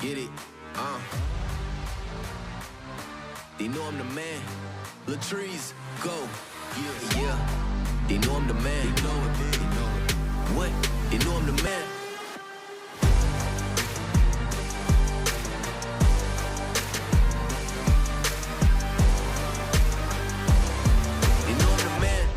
Get it? They know I'm the man. Latrice, go. Yeah. They know I'm the man. They know it. What? They know I'm the man. They know I'm the man.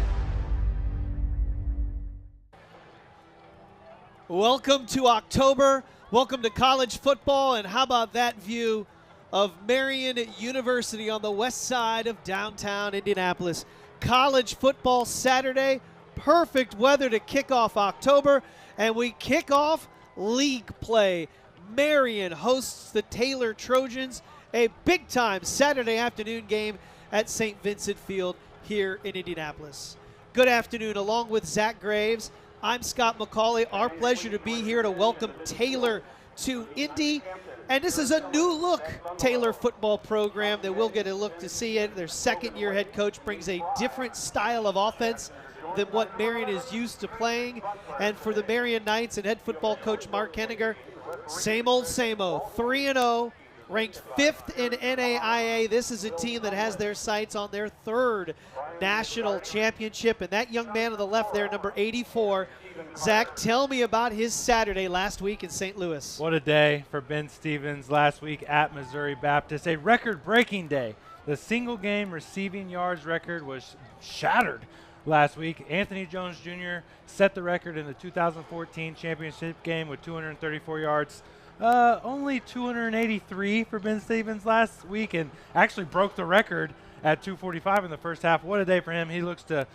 Welcome to October. Welcome to college football. And how about that view of Marion University on the west side of downtown Indianapolis? College football Saturday. Perfect weather to kick off October. And we kick off league play. Marion hosts the Taylor Trojans, a big-time Saturday afternoon game at St. Vincent Field here in Indianapolis. Good afternoon. Along with Zach Graves, I'm Scott McCauley. Our pleasure to be here to welcome Taylor to Indy. And this is a new look Taylor football program that we'll get a look to see it. Their second-year head coach brings a different style of offense than what Marion is used to playing. And for the Marion Knights and head football coach Mark Henniger, same old, 3-0, ranked 5th in NAIA. This is a team that has their sights on their third national championship. And that young man on the left there, number 84, Zach, tell me about his Saturday last week in St. Louis. What a day for Ben Stevens last week at Missouri Baptist. A record-breaking day. The single-game receiving yards record was shattered last week. Anthony Jones Jr. set the record in the 2014 championship game with 234 yards. Only 283 for Ben Stevens last week, and actually broke the record at 245 in the first half. What a day for him. He looks to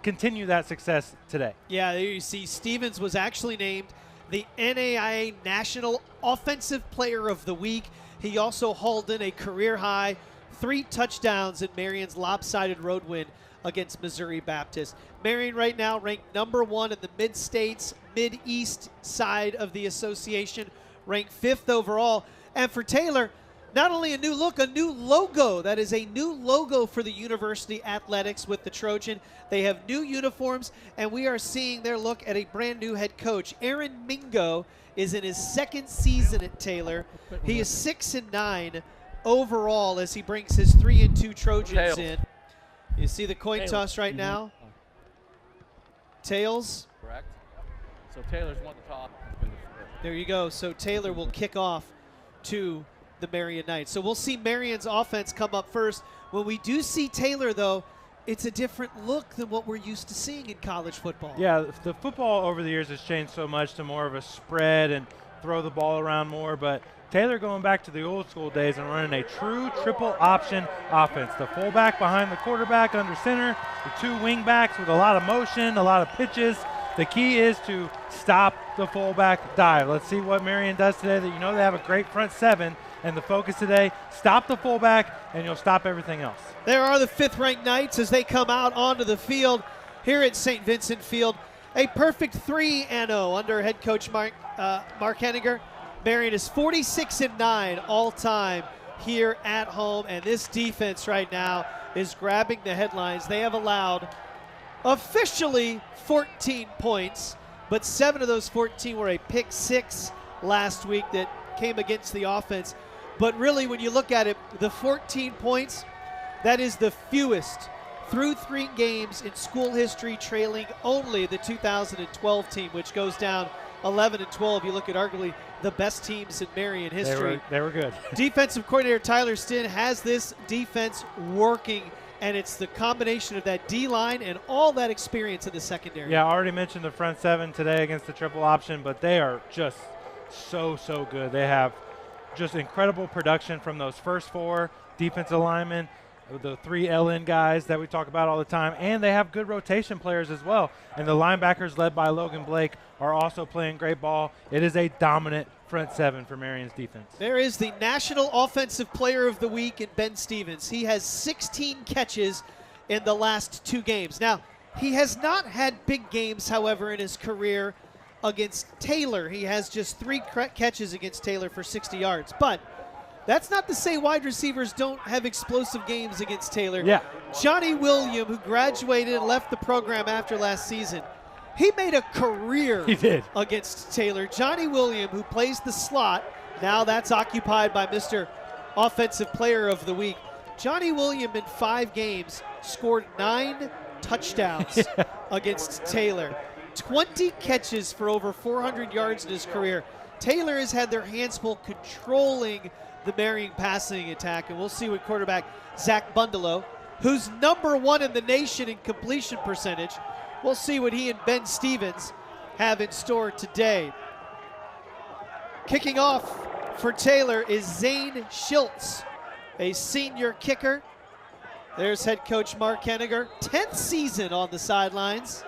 continue that success today. Yeah, there you see Stevens was actually named the NAIA National Offensive Player of the Week. He also hauled in a career-high 3 touchdowns in Marion's lopsided road win against Missouri Baptist. Marion right now ranked number 1 in the Mid-States, Mid-East side of the association, ranked 5th overall. And for Taylor, not only a new look, a new logo. That is a new logo for the university athletics with the Trojan. They have new uniforms, and we are seeing their look at a brand new head coach. Aaron Mingo is in his second season at Taylor. He is 6-9 overall as he brings his 3-2 Trojans in. You see the coin toss right now. Tails. Correct. So Taylor's won the top. There you go. So Taylor will kick off to the Marion Knights. So we'll see Marion's offense come up first. When we do see Taylor, though, it's a different look than what we're used to seeing in college football. Yeah, the football over the years has changed so much to more of a spread and throw the ball around more, but Taylor going back to the old school days and running a true triple option offense. The fullback behind the quarterback under center, the 2 wing backs with a lot of motion, a lot of pitches. The key is to stop the fullback dive. Let's see what Marion does today. That you know they have a great front 7, and the focus today, stop the fullback and you'll stop everything else. There are the 5th-ranked Knights as they come out onto the field here at St. Vincent Field. A perfect 3-0 under head coach Mark Henniger. Marion is 46-9 all-time here at home, and this defense right now is grabbing the headlines. They have allowed officially 14 points, but 7 of those 14 were a pick 6 last week that came against the offense. But really, when you look at it, the 14 points, that is the fewest through 3 games in school history, trailing only the 2012 team, which goes down 11-12. You look at arguably the best teams in Marion history. They were good. Defensive coordinator Tyler Stinn has this defense working, and it's the combination of that D-line and all that experience in the secondary. Yeah, I already mentioned the front 7 today against the triple option, but they are just so good. They have just incredible production from those first 4 defensive linemen, the 3 LN guys that we talk about all the time, and they have good rotation players as well. And the linebackers led by Logan Blake are also playing great ball. It is a dominant front 7 for Marion's defense. There is the National Offensive Player of the Week in Ben Stevens. He has 16 catches in the last 2 games. Now, he has not had big games, however, in his career against Taylor. He has just 3 catches against Taylor for 60 yards. But that's not to say wide receivers don't have explosive games against Taylor. Yeah. Johnny William, who graduated and left the program after last season, he made a career against Taylor. Johnny William, who plays the slot, Now that's occupied by Mr. Offensive Player of the Week. Johnny William in 5 games scored 9 touchdowns against Taylor. 20 catches for over 400 yards in his career. Taylor has had their hands full controlling the Marion passing attack, and we'll see what quarterback Zach Bundelow, who's #1 in the nation in completion percentage, we'll see what he and Ben Stevens have in store today. Kicking off for Taylor is Zane Schultz, a senior kicker. There's head coach Mark Henniger, 10th season on the sidelines.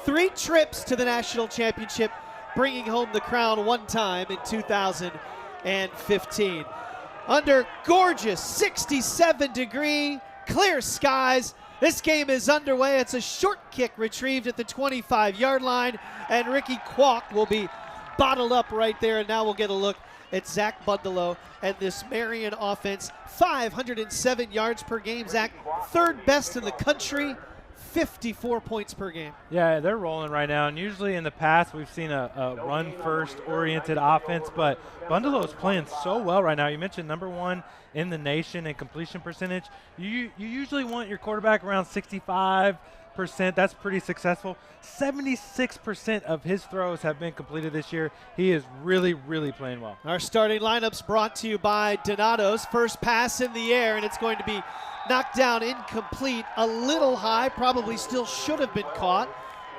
3 trips to the national championship, bringing home the crown 1 time in 2015. Under gorgeous 67-degree clear skies, this game is underway. It's a short kick retrieved at the 25-yard line, and Ricky Kwok will be bottled up right there. And now we'll get a look at Zach Bundelow and this Marion offense. 507 yards per game, Zach, 3rd best in the country, 54 points per game. Yeah, they're rolling right now, and usually in the past we've seen a run-first oriented offense, but Bundelow's playing so well right now. You mentioned #1 in the nation in completion percentage. You usually want your quarterback around 65%. That's pretty successful. 76% of his throws have been completed this year. He is really, really playing well. Our starting lineup's brought to you by Donato's. First pass in the air, and it's going to be knocked down incomplete, a little high, probably still should have been caught.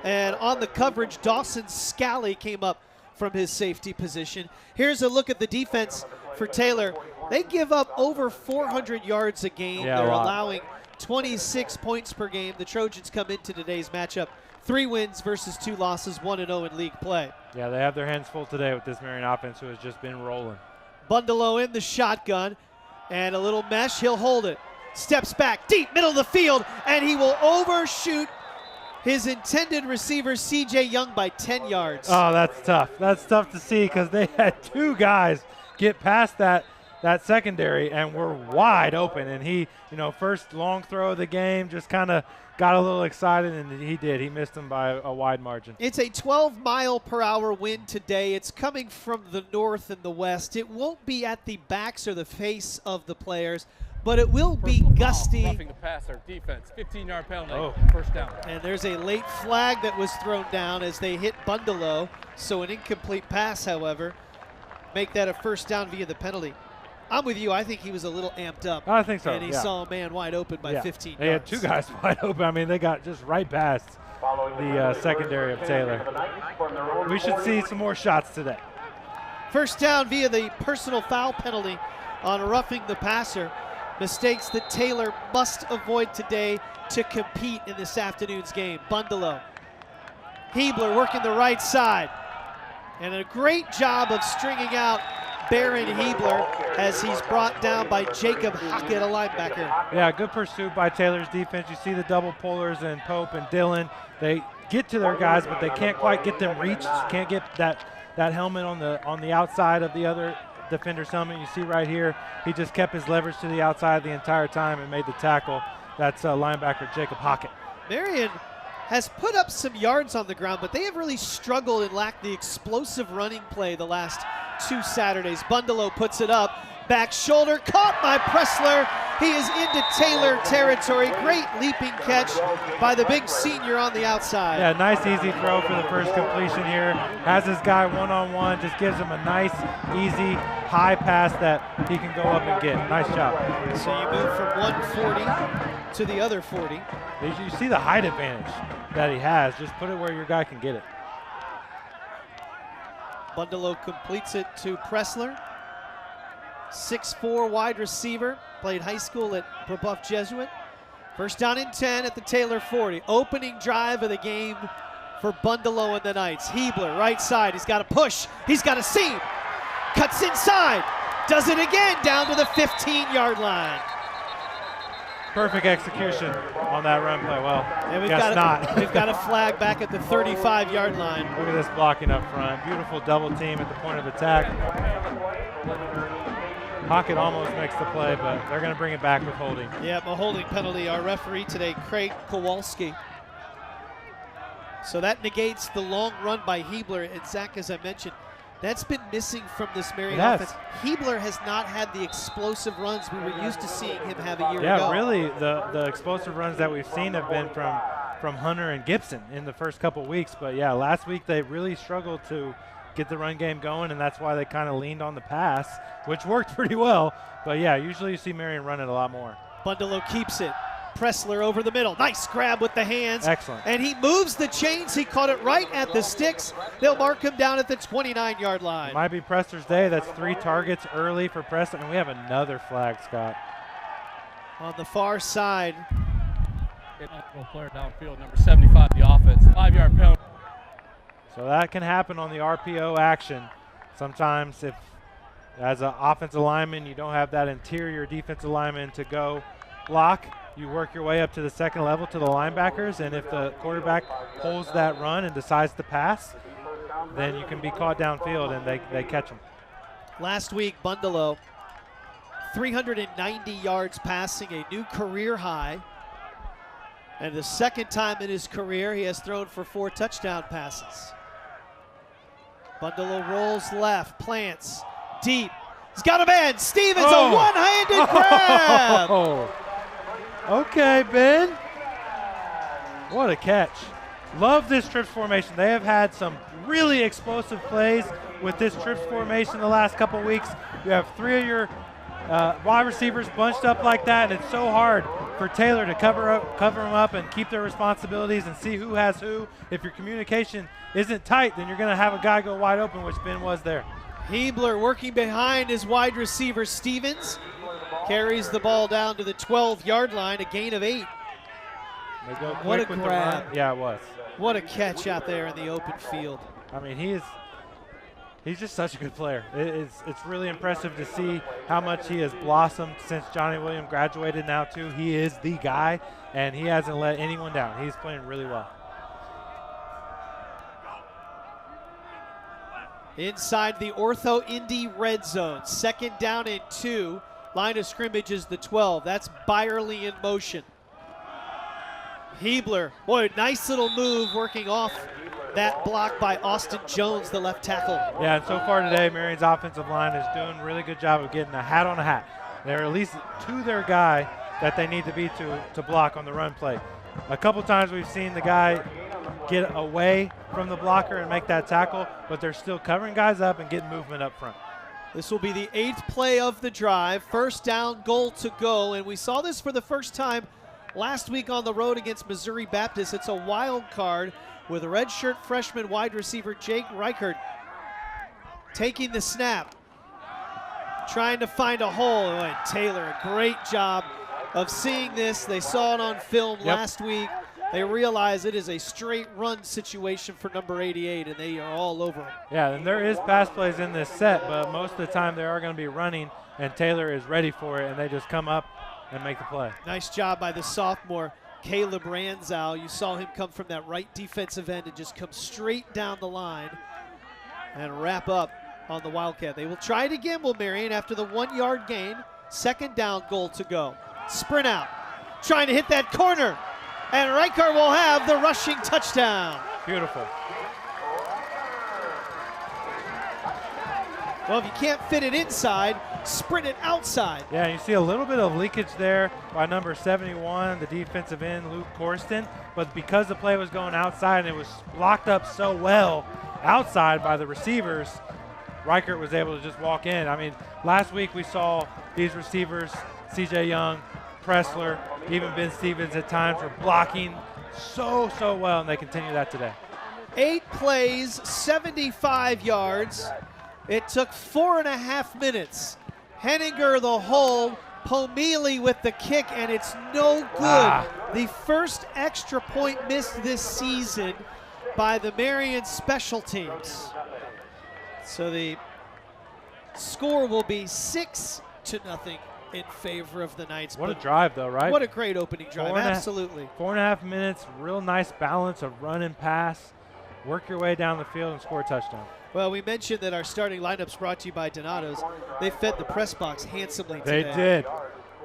And on the coverage, Dawson Scally came up from his safety position. Here's a look at the defense for Taylor. They give up over 400 yards a game. Yeah, They're a lot. allowing 26 points per game. The Trojans come into today's matchup 3 wins versus 2 losses, 1-0 in league play. Yeah, they have their hands full today with this Marion offense, who has just been rolling. Bundelow in the shotgun, and a little mesh, he'll hold it. Steps back, deep, middle of the field, and he will overshoot his intended receiver, C.J. Young, by 10 yards. Oh, that's tough. That's tough to see because they had 2 guys get past that secondary and were wide open. And he, first long throw of the game, just kind of got a little excited, and he did. He missed him by a wide margin. It's a 12-mile-per-hour wind today. It's coming from the north and the west. It won't be at the backs or the face of the players, but it will be gusty. Roughing the passer, defense, 15-yard penalty, Oh. first down. And there's a late flag that was thrown down as they hit Bundelow. So an incomplete pass, however, make that a first down via the penalty. I'm with you. I think he was a little amped up. I think so, And he yeah. saw a man wide open by 15 yards. They had 2 guys wide open. I mean, they got just right past the secondary of Taylor. We should see some more shots today. First down via the personal foul penalty on roughing the passer. Mistakes that Taylor must avoid today to compete in this afternoon's game. Bundelow. Hebler working the right side. And a great job of stringing out Baron Hebler as he's brought down by Jacob Hockett, a linebacker. Yeah, good pursuit by Taylor's defense. You see the double pullers and Pope and Dillon. They get to their guys, but they can't quite get them reached. Can't get that helmet on the outside of the other defender's helmet. You see right here, he just kept his leverage to the outside the entire time and made the tackle. That's linebacker Jacob Hockett. Marion has put up some yards on the ground, but they have really struggled and lacked the explosive running play the last 2 Saturdays. Bundelow puts it up, back shoulder, caught by Pressler. He is into Taylor territory. Great leaping catch by the big senior on the outside. Yeah, nice easy throw for the first completion here. Has his guy one-on-one, just gives him a nice, easy, high pass that he can go up and get. Nice job. So you move from 140 to the other 40. You see the height advantage that he has. Just put it where your guy can get it. Bundelow completes it to Pressler. 6'4" wide receiver, played high school at Brebeuf Jesuit. First down and 10 at the Taylor 40. Opening drive of the game for Bundelow and the Knights. Hebler, right side, he's got a push, he's got a seam. Cuts inside, does it again down to the 15-yard line. Perfect execution on that run play. Well, And we've guess not. we've got a flag back at the 35-yard line. Look at this blocking up front. Beautiful double team at the point of attack. Hockett almost makes the play, but they're going to bring it back with holding. Yep, a holding penalty. Our referee today, Craig Kowalski. So that negates the long run by Hebler. And Zach, as I mentioned, That's been missing from this Marion Yes. offense. Hebler has not had the explosive runs we were used to seeing him have a year ago. Yeah, really, the explosive runs that we've seen have been from Hunter and Gibson in the first couple weeks. But, yeah, last week they really struggled to get the run game going, and that's why they kind of leaned on the pass, which worked pretty well. But, yeah, usually you see Marion run it a lot more. Bundalo keeps it. Pressler over the middle. Nice grab with the hands. Excellent. And he moves the chains. He caught it right at the sticks. They'll mark him down at the 29-yard line. Might be Pressler's day. That's 3 targets early for Pressler, and we have another flag, Scott. On the far side. Player downfield, number 75, the offense. 5-yard penalty. So that can happen on the RPO action. Sometimes if, as an offensive lineman, you don't have that interior defensive lineman to go block, you work your way up to the second level to the linebackers, and if the quarterback pulls that run and decides to pass, then you can be caught downfield and they catch them. Last week, Bundalo, 390 yards passing, a new career high. And the second time in his career, he has thrown for 4 touchdown passes. Bundalo rolls left, plants, deep. He's got a man. Stevens, a one-handed grab. Oh. Okay, Ben. What a catch. Love this trips formation. They have had some really explosive plays with this trips formation the last couple weeks. You have 3 of your wide receivers bunched up like that, and it's so hard for Taylor to cover them up and keep their responsibilities and see who has who. If your communication isn't tight, then you're going to have a guy go wide open, which Ben was there. Hebler working behind his wide receiver Stevens. Carries the ball down to the 12-yard line, a gain of 8. They go quick What a with grab. the run. Yeah, it was. What a catch out there in the open field. I mean, he's just such a good player. It's really impressive to see how much he has blossomed since Johnny Williams graduated now, too. He is the guy, and he hasn't let anyone down. He's playing really well. Inside the Ortho Indy red zone, 2nd down and 2. Line of scrimmage is the 12. That's Byerly in motion. Hebler, boy, nice little move working off that block by Austin Jones, the left tackle. Yeah, and so far today, Marion's offensive line is doing a really good job of getting a hat on a hat. They're at least to their guy that they need to be to block on the run play. A couple times we've seen the guy get away from the blocker and make that tackle, but they're still covering guys up and getting movement up front. This will be the 8th play of the drive. 1st down, goal to go, and we saw this for the first time last week on the road against Missouri Baptist. It's a wild card with a redshirt freshman wide receiver Jake Reichert taking the snap, trying to find a hole. Oh, and Taylor, a great job of seeing this. They saw it on film last week. They realize it is a straight run situation for number 88, and they are all over him. Yeah, and there is pass plays in this set, but most of the time they are going to be running, and Taylor is ready for it, and they just come up and make the play. Nice job by the sophomore, Caleb Ranzow. You saw him come from that right defensive end and just come straight down the line and wrap up on the Wildcat. They will try it again, will Marion, after the 1-yard gain. 2nd down, goal to go. Sprint out, trying to hit that corner. And Reichert will have the rushing touchdown. Beautiful. Well, if you can't fit it inside, sprint it outside. Yeah, you see a little bit of leakage there by number 71, the defensive end, Luke Corsten. But because the play was going outside and it was locked up so well outside by the receivers, Reichert was able to just walk in. I mean, last week we saw these receivers, C.J. Young, Pressler, even Ben Stevens at times were blocking so well, and they continue that today. 8 plays, 75 yards. It took 4.5 minutes. Henninger the hold, Pomili with the kick, and it's no good. The first extra point missed this season by the Marion special teams. So the score will be 6-0 in favor of the Knights. What a drive, though, right? What a great opening drive, absolutely. 4.5 minutes, real nice balance of run and pass. Work your way down the field and score a touchdown. Well, we mentioned that our starting lineup's brought to you by Donato's. They fed the press box handsomely today. They did.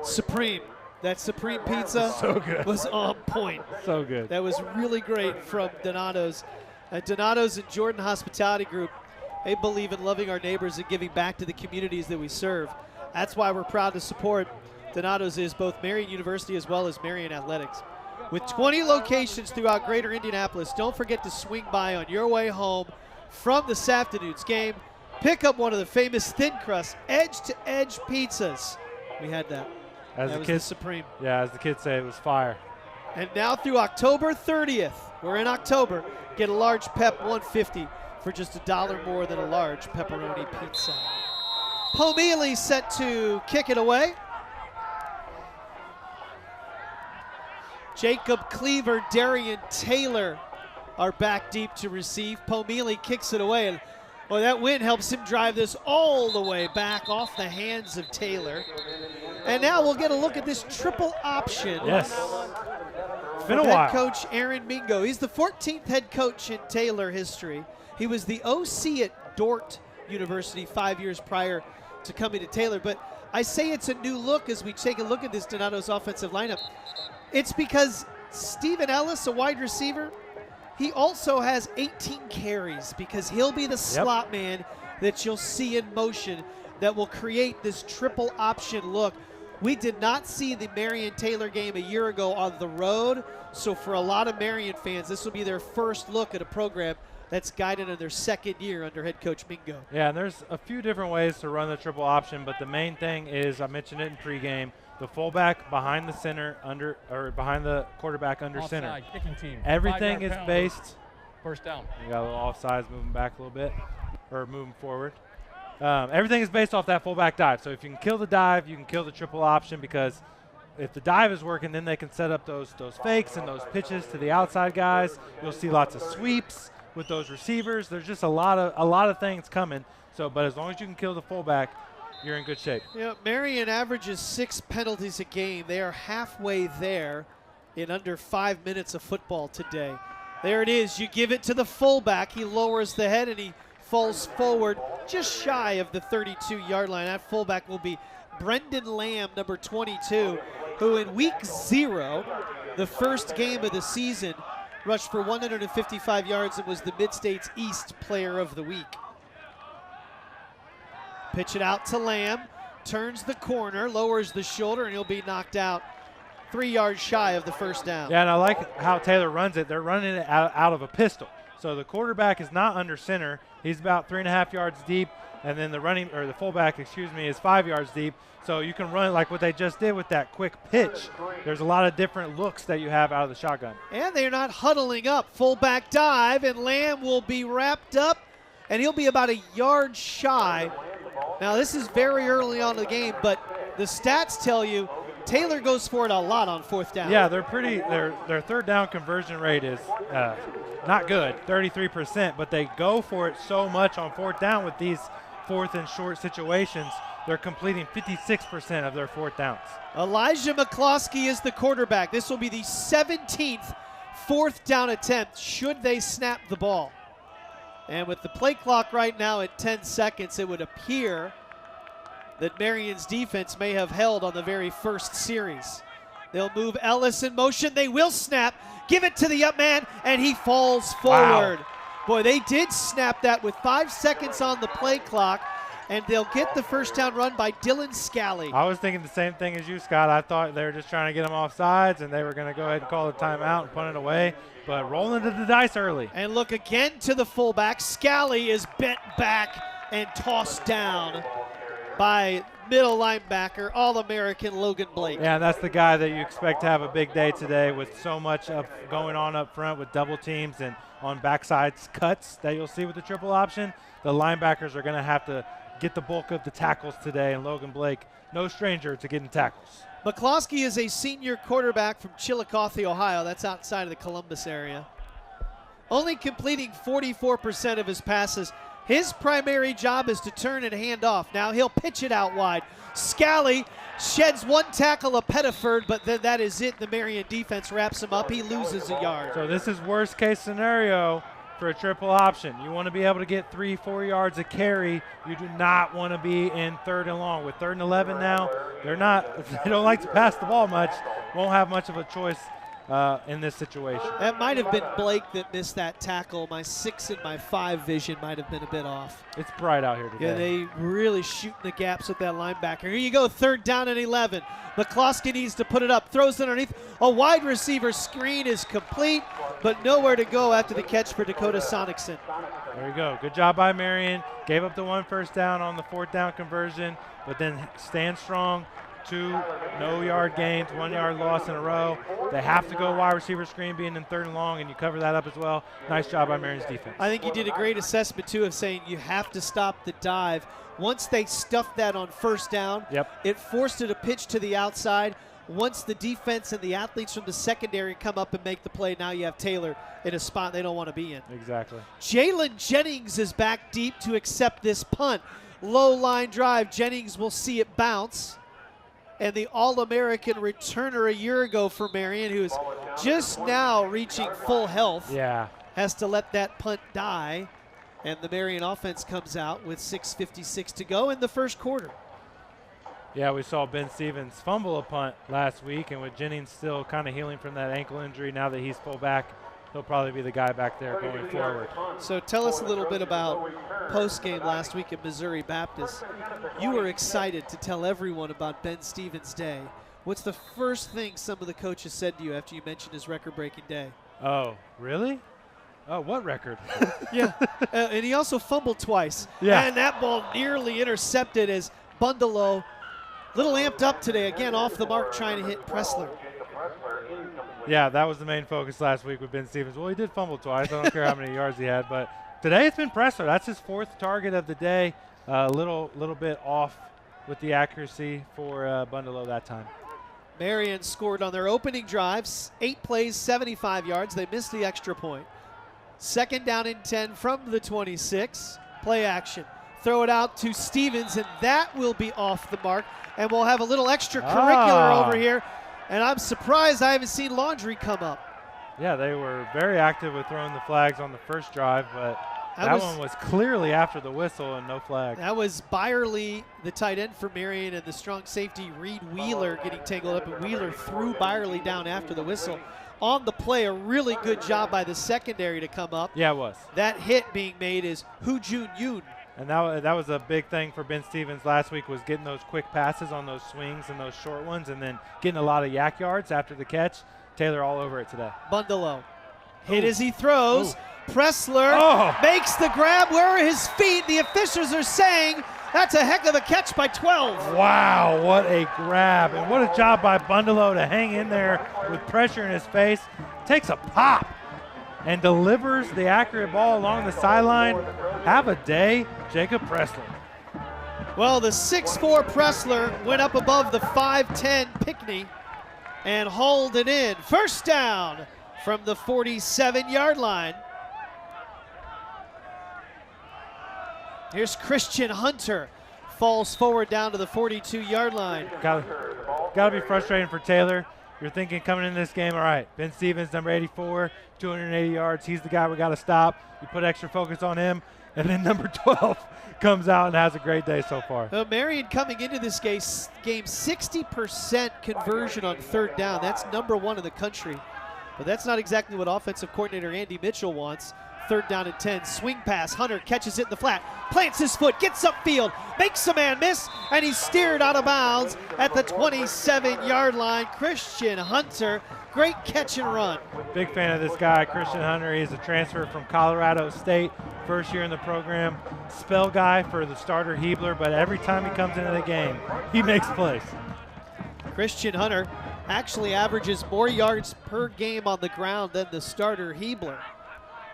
Supreme. That Supreme pizza So good. was on point. So good. That was really great from Donato's. Donato's and Jordan Hospitality Group They believe in loving our neighbors and giving back to the communities that we serve. That's why we're proud to support Donato's is both Marion University as well as Marion Athletics. With 20 locations throughout greater Indianapolis, don't forget to swing by on your way home from this afternoon's game. Pick up one of the famous thin crust, edge-to-edge pizzas. We had that. As that the was kids, the supreme. Yeah, as the kids say, it was fire. And now through October 30th, we're in October, get a large Pep 150 for just $1 more than a large pepperoni pizza. Pomeli set to kick it away. Jacob Cleaver, Darian Taylor are back deep to receive. Pomeli kicks it away. And well, that win helps him drive this all the way back off the hands of Taylor. And now we'll get a look at this triple option. Yes. It's been a Head while. coach Aaron Mingo. He's the 14th head coach in Taylor history. He was the OC at Dordt University 5 years prior to coming to Taylor. But I say it's a new look as we take a look at this Donato's offensive lineup. It's because Stephen Ellis, a wide receiver, he also has 18 carries because he'll be the slot man that you'll see in motion that will create this triple option look. We did not see the Marion-Taylor game a year ago on the road, so for a lot of Marion fans, this will be their first look at a program that's guided in their second year under head coach Mingo. Yeah, and there's a few different ways to run the triple option, but the main thing is, I mentioned it in pregame, the fullback behind the center behind the quarterback under Offside, center. kicking team. Everything 5-yard is penalty. based. First down. You got a little offsides moving back a little bit, or moving forward. Everything is based off that fullback dive. So if you can kill the dive, you can kill the triple option, because if the dive is working, then they can set up those fakes and those pitches to the outside guys. You'll see lots of sweeps with those receivers. There's just a lot of things coming. So, but as long as you can kill the fullback, you're in good shape. Yeah, Marion averages 6 penalties a game. They are halfway there in under 5 minutes of football today. There it is. You give it to the fullback. He lowers the head and he falls forward just shy of the 32-yard line. That fullback will be Brendan Lamb, number 22, who in week 0, the first game of the season, rushed for 155 yards and was the Mid-States East Player of the Week. Pitch it out to Lamb, turns the corner, lowers the shoulder, and he'll be knocked out 3 yards shy of the first down. Yeah, and I like how Taylor runs it. They're running it out of a pistol. So the quarterback is not under center. He's about 3.5 yards deep, and then the fullback, is 5 yards deep. So you can run it like what they just did with that quick pitch. There's a lot of different looks that you have out of the shotgun. And they're not huddling up. Fullback dive, and Lamb will be wrapped up, and he'll be about a yard shy. Now, this is very early on in the game, but the stats tell you Taylor goes for it a lot on fourth down. Yeah, their third down conversion rate is not good, 33%, but they go for it so much on fourth down with these fourth and short situations. They're completing 56% of their fourth downs. Elijah McCloskey is the quarterback. This will be the 17th fourth down attempt should they snap the ball. And with the play clock right now at 10 seconds, it would appear that Marion's defense may have held on the very first series. They'll move Ellis in motion. They will snap. Give it to the up man, and he falls forward. Wow. Boy, they did snap that with 5 seconds on the play clock, and they'll get the first down run by Dylan Scally. I was thinking the same thing as you, Scott. I thought they were just trying to get them off sides, and they were going to go ahead and call the timeout and punt it away, but rolling to the dice early. And look again to the fullback. Scally is bent back and tossed down by middle linebacker, All-American Logan Blake. Yeah, and that's the guy that you expect to have a big day today with so much going on up front with double teams and on backside cuts that you'll see with the triple option. The linebackers are going to have to get the bulk of the tackles today, and Logan Blake, no stranger to getting tackles. McCloskey is a senior quarterback from Chillicothe, Ohio. That's outside of the Columbus area. Only completing 44% of his passes. His primary job is to turn and hand off. Now he'll pitch it out wide. Scally sheds one tackle of Pettiford, but then that is it. The Marion defense wraps him up. He loses a yard. So this is worst case scenario for a triple option. You want to be able to get 3-4 yards a carry. You do not want to be in third and long. With 3rd and 11 now, they don't like to pass the ball much. Won't have much of a choice in this situation. That might have been Blake that missed that tackle. My 6 and my 5 vision might have been a bit off. It's bright out here today. Yeah, they really shooting the gaps with that linebacker. Here you go, 3rd down and 11. McCloskey needs to put it up, throws it underneath. A wide receiver screen is complete, but nowhere to go after the catch for Dakota Sonicson. There you go. Good job by Marion. Gave up the 1 first down on the 4th down conversion, but then stand strong. 2 no-yard gains, 1 yard loss in a row. They have to go wide receiver screen being in 3rd and long, and you cover that up as well. Nice job by Marion's defense. I think you did a great assessment, too, of saying you have to stop the dive. Once they stuffed that on 1st down, it forced it a pitch to the outside. Once the defense and the athletes from the secondary come up and make the play, now you have Taylor in a spot they don't want to be in. Exactly. Jalen Jennings is back deep to accept this punt. Low line drive. Jennings will see it bounce. And the All-American returner a year ago for Marion, who is just now reaching full health, has to let that punt die. And the Marion offense comes out with 6:56 to go in the first quarter. Yeah, we saw Ben Stevens fumble a punt last week, and with Jennings still kind of healing from that ankle injury, now that he's full back, he'll probably be the guy back there going forward. So tell us a little bit about post-game last week at Missouri Baptist. You were excited to tell everyone about Ben Stevens' day. What's the first thing some of the coaches said to you after you mentioned his record-breaking day? Oh, really? Oh, what record? And he also fumbled twice. Yeah. And that ball nearly intercepted as Bundelow, little amped up today, again off the mark trying to hit Pressler. Yeah, that was the main focus last week with Ben Stevens. Well, he did fumble twice. I don't care how many yards he had, but today it's been Pressler. That's his 4th target of the day. A little bit off with the accuracy for Bundelow that time. Marion scored on their opening drives, 8 plays, 75 yards. They missed the extra point. 2nd down and 10 from the 26. Play action. Throw it out to Stevens, and that will be off the mark. And we'll have a little extracurricular over here. And I'm surprised I haven't seen Laundry come up. Yeah, they were very active with throwing the flags on the first drive, but that one was clearly after the whistle and no flag. That was Byerly, the tight end for Marion, and the strong safety Reed Wheeler getting tangled up, and Wheeler threw Byerly down after the whistle. On the play, a really good job by the secondary to come up. Yeah, it was. That hit being made is Hu Jun Yoon. And that was a big thing for Ben Stevens last week, was getting those quick passes on those swings and those short ones, and then getting a lot of yak yards after the catch. Taylor all over it today. Bundelow hit as he throws. Pressler makes the grab. Where are his feet? The officials are saying that's a heck of a catch by 12. Wow, what a grab. And what a job by Bundelow to hang in there with pressure in his face. Takes a pop and delivers the accurate ball along the sideline. Have a day, Jacob Pressler. Well, the 6'4 Pressler went up above the 5'10 Pickney and hauled it in. 1st down from the 47-yard line. Here's Christian Hunter. Falls forward down to the 42-yard line. Got to be frustrating for Taylor. You're thinking coming into this game, all right, Ben Stevens, number 84, 280 yards. He's the guy we got to stop. You put extra focus on him. And then number 12 comes out and has a great day so far. Marion coming into this game 60% conversion on 3rd down. That's number 1 in the country. But that's not exactly what offensive coordinator Andy Mitchell wants. 3rd down and 10. Swing pass. Hunter catches it in the flat. Plants his foot. Gets upfield. Makes a man miss. And he's steered out of bounds at the 27-yard line. Christian Hunter. Great catch and run. Big fan of this guy, Christian Hunter. He's a transfer from Colorado State. First year in the program. Spell guy for the starter Hebler. But every time he comes into the game, he makes plays. Christian Hunter actually averages more yards per game on the ground than the starter Hebler.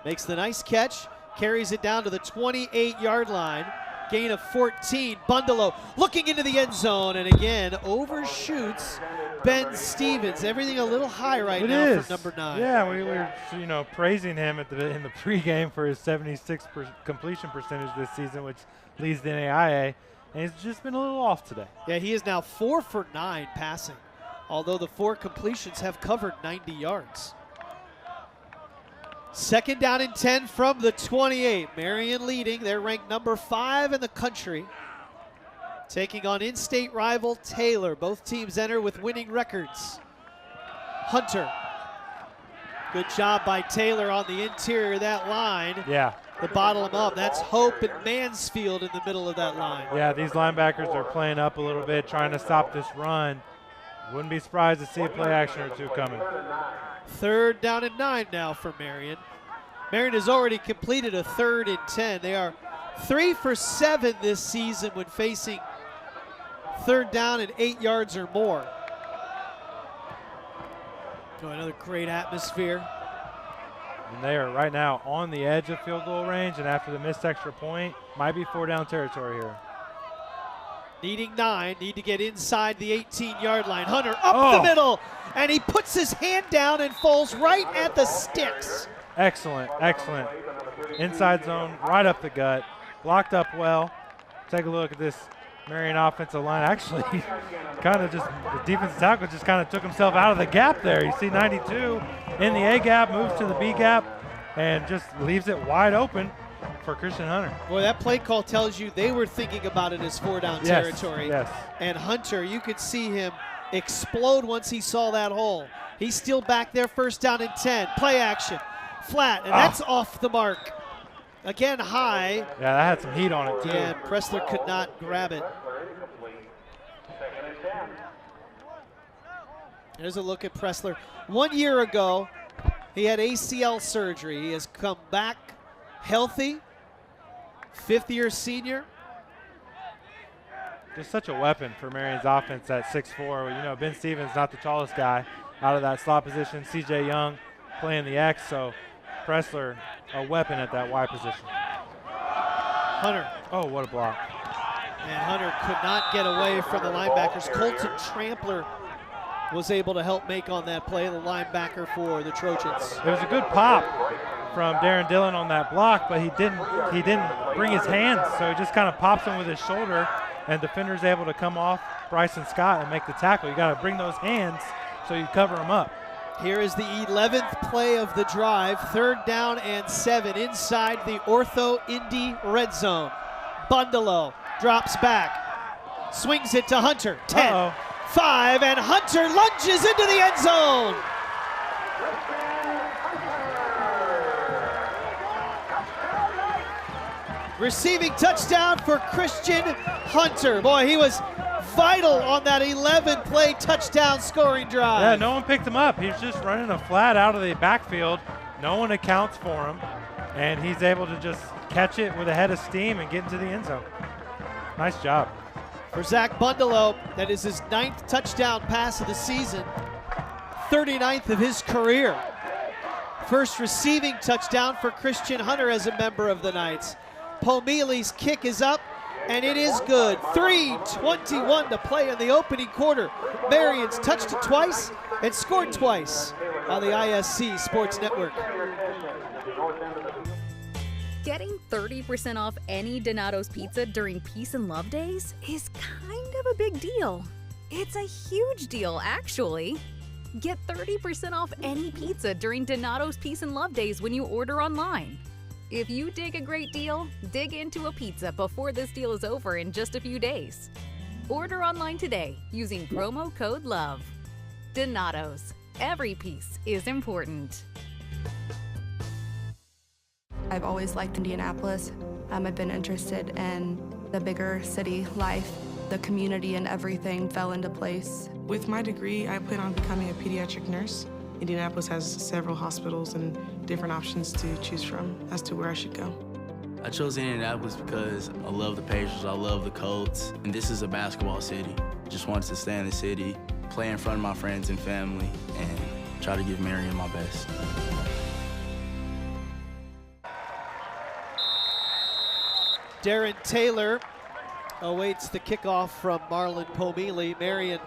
Makes the nice catch, carries it down to the 28-yard line. Gain of 14. Bundelow looking into the end zone, and again overshoots Ben Stevens. Everything a little high right now for number 9. Yeah, we were praising him in the pregame for his 76% completion percentage this season, which leads the NAIA, and he's just been a little off today. Yeah, he is now 4 for 9 passing, although the 4 completions have covered 90 yards. 2nd down and 10 from the 28. Marion leading. They're ranked number 5 in the country. Taking on in-state rival Taylor. Both teams enter with winning records. Hunter Good job by Taylor on the interior of that line. Yeah. To bottle him up. That's Hope and Mansfield in the middle of that line. Yeah, these linebackers are playing up a little bit, trying to stop this run. Wouldn't be surprised to see a play action or two coming. 3rd down and 9 now for Marion. Marion has already completed a 3rd and 10. They are 3 for 7 this season when facing 3rd down and 8 yards or more. Oh, another great atmosphere. And they are right now on the edge of field goal range, and after the missed extra point, might be 4-down territory here. Needing 9, need to get inside the 18-yard line. Hunter up the middle, and he puts his hand down and falls right at the sticks. Excellent, excellent. Inside zone, right up the gut, blocked up well. Take a look at this Marion offensive line. Actually, kind of just, the defensive tackle just kind of took himself out of the gap there. You see 92 in the A gap, moves to the B gap, and just leaves it wide open for Christian Hunter. Boy, that play call tells you they were thinking about it as 4-down territory. Yes. And Hunter, you could see him explode once he saw that hole. He's still back there, 1st down and 10. Play action, flat, and that's off the mark. Again, high. Yeah, that had some heat on it, too. Yeah, Pressler could not grab it. There's a look at Pressler. 1 year ago, he had ACL surgery. He has come back healthy, 5th-year senior. Just such a weapon for Marion's offense at 6'4". You know, Ben Stevens not the tallest guy out of that slot position. C.J. Young playing the X, so Pressler a weapon at that Y position. Hunter. Oh, what a block. And Hunter could not get away from the linebackers. Colton Trampler was able to help make on that play, the linebacker for the Trojans. It was a good pop from Darren Dillon on that block, but he didn't bring his hands, so he just kind of pops him with his shoulder, and defender's able to come off Bryson Scott and make the tackle. You got to bring those hands so you cover him up. Here is the 11th play of the drive, 3rd down and 7 inside the Ortho Indy red zone. Bundalo drops back, swings it to Hunter, 10, 5, and Hunter lunges into the end zone. Receiving touchdown for Christian Hunter. Boy, he was vital on that 11-play touchdown scoring drive. Yeah, no one picked him up. He's just running a flat out of the backfield. No one accounts for him, and he's able to just catch it with a head of steam and get into the end zone. Nice job. For Zach Bundalo, that is his 9th touchdown pass of the season, 39th of his career. First receiving touchdown for Christian Hunter as a member of the Knights. Pomeli's kick is up, and it is good. 3:21 to play in the opening quarter. Marion's touched it twice and scored twice on the ISC Sports Network. Getting 30% off any Donato's pizza during Peace and Love Days is kind of a big deal. It's a huge deal, actually. Get 30% off any pizza during Donato's Peace and Love Days when you order online. If you dig a great deal, dig into a pizza before this deal is over in just a few days. Order online today using promo code LOVE. Donato's. Every piece is important. I've always liked Indianapolis. I've been interested in the bigger city life. The community and everything fell into place. With my degree, I plan on becoming a pediatric nurse. Indianapolis has several hospitals and different options to choose from as to where I should go. I chose Indianapolis because I love the Pacers, I love the Colts, and this is a basketball city. Just wanted to stay in the city, play in front of my friends and family, and try to give Marion my best. Darren Taylor awaits the kickoff from Marlon Pomeli. Marion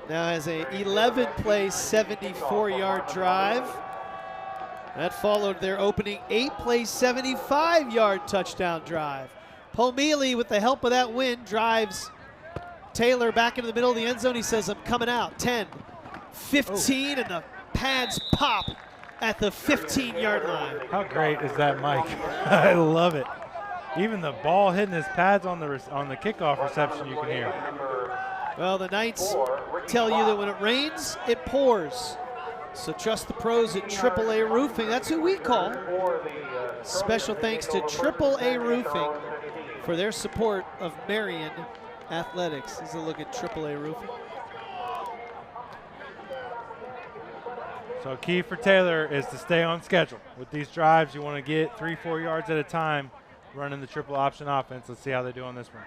now has a 11-play, 74-yard drive. That followed their opening 8-play, 75-yard touchdown drive. Pomeli, with the help of that win, drives Taylor back into the middle of the end zone. He says, I'm coming out. 10, 15, and the pads pop at the 15-yard line. How great is that, Mike? I love it. Even the ball hitting his pads on the kickoff reception, you can hear. Well, the Knights tell you that when it rains, it pours. So trust the pros at AAA Roofing. That's who we call. Special thanks to AAA Roofing for their support of Marion Athletics. Here's a look at AAA Roofing. So key for Taylor is to stay on schedule. With these drives, you want to get 3-4 yards at a time running the triple option offense. Let's see how they do on this one.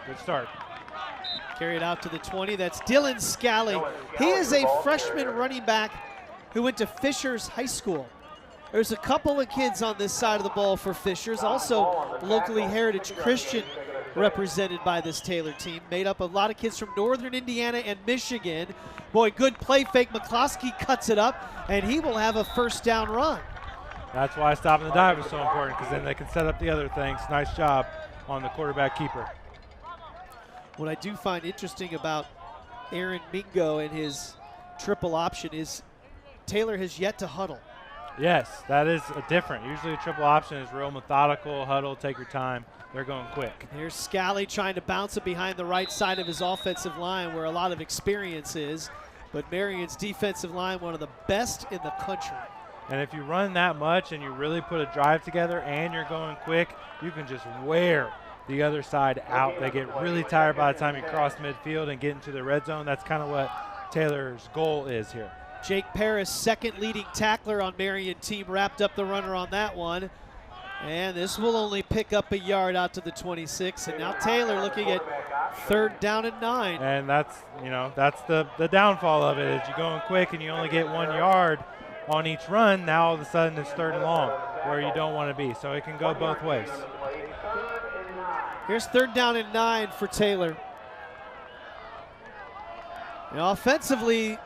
Good start. Carried out to the 20. That's Dylan Scally. He is a freshman running back who went to Fishers High School. There's a couple of kids on this side of the ball for Fishers. Also locally Heritage Christian represented by this Taylor team, made up of a lot of kids from Northern Indiana and Michigan. Boy, good play fake. McCloskey cuts it up, and he will have a first down run. That's why stopping the dive is so important, because then they can set up the other things. Nice job on the quarterback keeper. What I do find interesting about Aaron Mingo and his triple option is Taylor has yet to huddle. Yes, that is different. Usually a triple option is real methodical, huddle, take your time. They're going quick. Here's Scally trying to bounce it behind the right side of his offensive line where a lot of experience is. But Marion's defensive line, one of the best in the country. And if you run that much and you really put a drive together and you're going quick, you can just wear the other side out. They get really tired by the time you cross midfield and get into the red zone. That's kind of what Taylor's goal is here. Jake Paris, second leading tackler on Marion team, wrapped up the runner on that one. And this will only pick up a yard out to the 26. And now Taylor looking at 3rd down and 9. And that's, that's the downfall of it, is you're going quick and you only get 1 yard on each run. Now all of a sudden it's 3rd and long where you don't want to be. So it can go both ways. Here's 3rd down and 9 for Taylor. Offensively,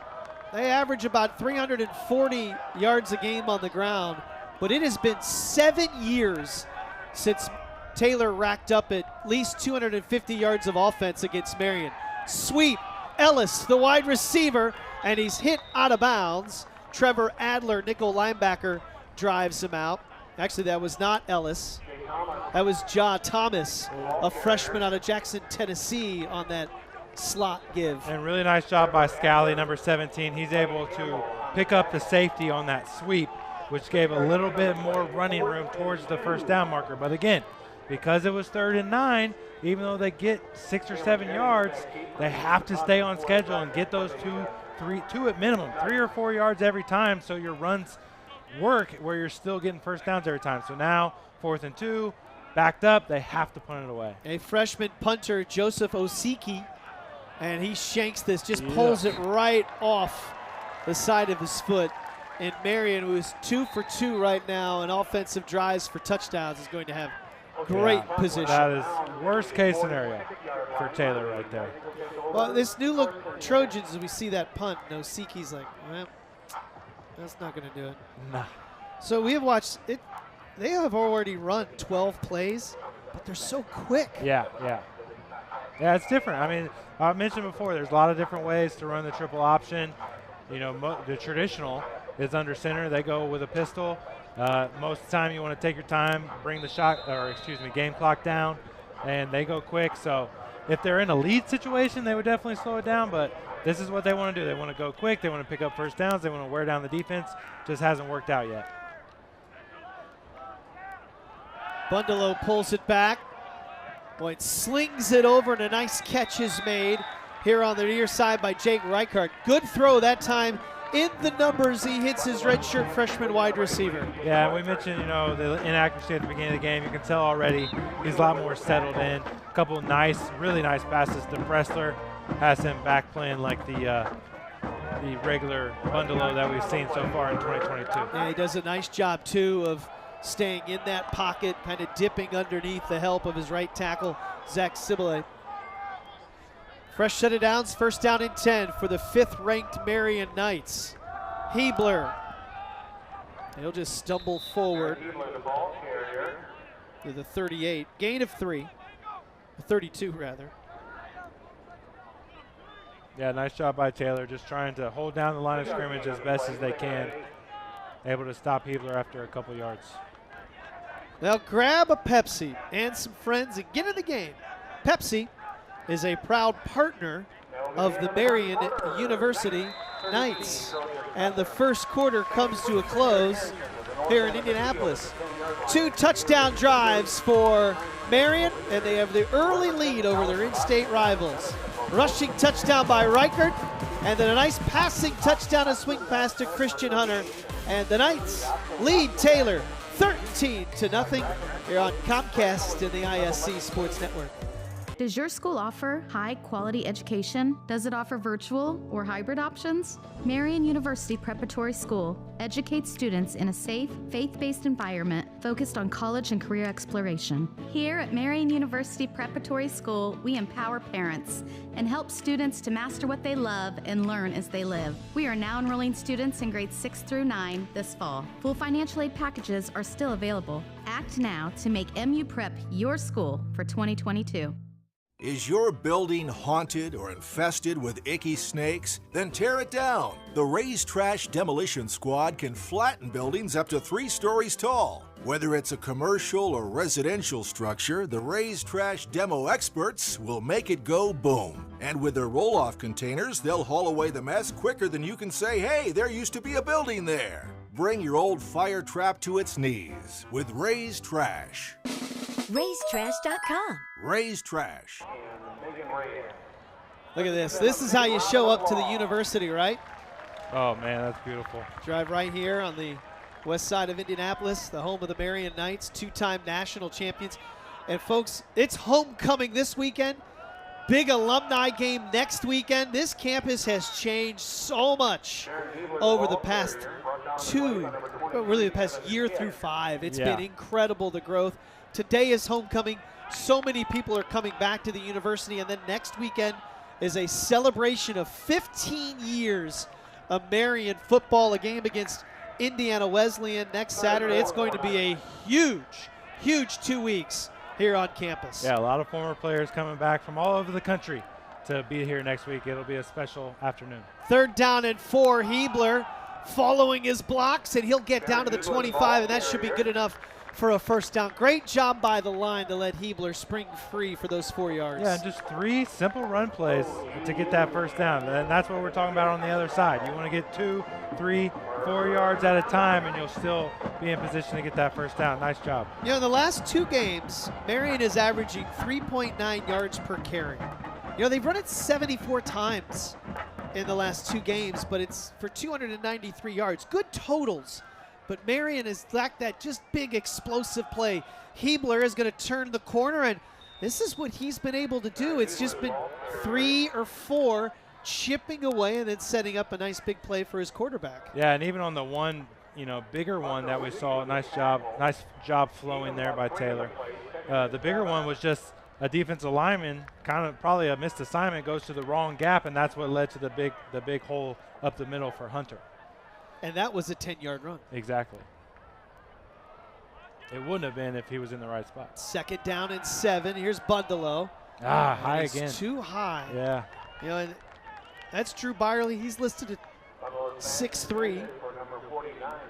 they average about 340 yards a game on the ground, but it has been 7 years since Taylor racked up at least 250 yards of offense against Marion. Sweep, Ellis, the wide receiver, and he's hit out of bounds. Trevor Adler, nickel linebacker, drives him out. Actually, that was not Ellis. That was Ja Thomas, a freshman out of Jackson, Tennessee, on that slot give. And really nice job by Scally, number 17. He's able to pick up the safety on that sweep, which gave a little bit more running room towards the first down marker. But again, because it was 3rd and 9, even though they get 6 or 7 yards, they have to stay on schedule and get those two at minimum, 3 or 4 yards every time, so your runs work where you're still getting first downs every time. So now 4th and 2, backed up, they have to punt it away. A freshman punter, Joseph Osiki, and he shanks this, just pulls it right off the side of his foot. And Marion, who is 2 for 2 right now in offensive drives for touchdowns, is going to have great position. That is worst case scenario for Taylor right there. Well, this new look Trojans, we see that punt, and Osiki's like, well, that's not going to do it. Nah. So we have watched it. They have already run 12 plays, but they're so quick. Yeah, it's different. I mean, I mentioned before, there's a lot of different ways to run the triple option. The traditional is under center. They go with a pistol. Most of the time, you want to take your time, bring the game clock down, and they go quick. So if they're in a lead situation, they would definitely slow it down. But this is what they want to do. They want to go quick. They want to pick up first downs. They want to wear down the defense. Just hasn't worked out yet. Bundalo pulls it back. Boy, slings it over, and a nice catch is made here on the near side by Jake Reichard. Good throw that time. In the numbers, he hits his redshirt freshman wide receiver. Yeah, we mentioned, the inaccuracy at the beginning of the game. You can tell already he's a lot more settled in. A couple of really nice passes to Pressler. Has him back playing like the regular Bundalo that we've seen so far in 2022. Yeah, he does a nice job, too, of staying in that pocket, kind of dipping underneath the help of his right tackle, Zach Sibley. Fresh set of downs, 1st down and 10 for the 5th-ranked Marion Knights. Hebler. He'll just stumble forward to the 38. Gain of 3. 32, rather. Yeah, nice job by Taylor, just trying to hold down the line of scrimmage as best as they can. Able to stop Hebler after a couple yards. Now grab a Pepsi and some friends and get in the game. Pepsi is a proud partner of the Marion University Knights. And the first quarter comes to a close here in Indianapolis. 2 touchdown drives for Marion, and they have the early lead over their in-state rivals. Rushing touchdown by Reichert, and then a nice passing touchdown, a swing pass to Christian Hunter. And the Knights lead Taylor 13-0 here on Comcast and the ISC Sports Network. Does your school offer high-quality education? Does it offer virtual or hybrid options? Marian University Preparatory School educates students in a safe, faith-based environment focused on college and career exploration. Here at Marian University Preparatory School, we empower parents and help students to master what they love and learn as they live. We are now enrolling students in grades 6 through 9 this fall. Full financial aid packages are still available. Act now to make MU Prep your school for 2022. Is your building haunted or infested with icky snakes? Then tear it down. The Raised Trash Demolition Squad can flatten buildings up to 3 stories tall. Whether it's a commercial or residential structure, the Raised Trash Demo experts will make it go boom. And with their roll-off containers, they'll haul away the mess quicker than you can say, hey, there used to be a building there. Bring your old fire trap to its knees with Raised Trash. RaisedTrash.com. Raised Trash. Look at this. This is how you show up to the university, right? Oh, man, that's beautiful. Drive right here on the west side of Indianapolis, the home of the Marion Knights, 2-time national champions. And, folks, it's homecoming this weekend. Big alumni game next weekend. This campus has changed so much over the past the past year through 5. It's been incredible, the growth. Today is homecoming. So many people are coming back to the university, and then next weekend is a celebration of 15 years of Marion football, a game against Indiana Wesleyan next Saturday. It's going to be a huge 2 weeks here on campus. Yeah, a lot of former players coming back from all over the country to be here next week. It'll be a special afternoon. 3rd down and 4, Hebler following his blocks, and he'll get down to the 25, and that should be good enough for a first down. Great job by the line to let Hebler spring free for those 4 yards. Yeah, and just 3 simple run plays to get that first down. And that's what we're talking about on the other side. You want to get 2, 3, 4 yards at a time, and you'll still be in position to get that first down. Nice job. You know, in the last 2 games, Marion is averaging 3.9 yards per carry. You know, they've run it 74 times in the last 2 games, but it's for 293 yards. Good totals. But Marion has lacked that just big explosive play. Hebler is going to turn the corner, and this is what he's been able to do. It's just been 3 or 4 chipping away and then setting up a nice big play for his quarterback. Yeah, and even on the one, bigger one that we saw, nice job flowing there by Taylor. The bigger one was just a defensive lineman, kind of probably a missed assignment, goes to the wrong gap, and that's what led to the big hole up the middle for Hunter. And that was a 10-yard run. Exactly. It wouldn't have been if he was in the right spot. 2nd down and 7. Here's Bundelow. High it's again. Too high. Yeah. You know, and that's Drew Byerly. He's listed at 6'3".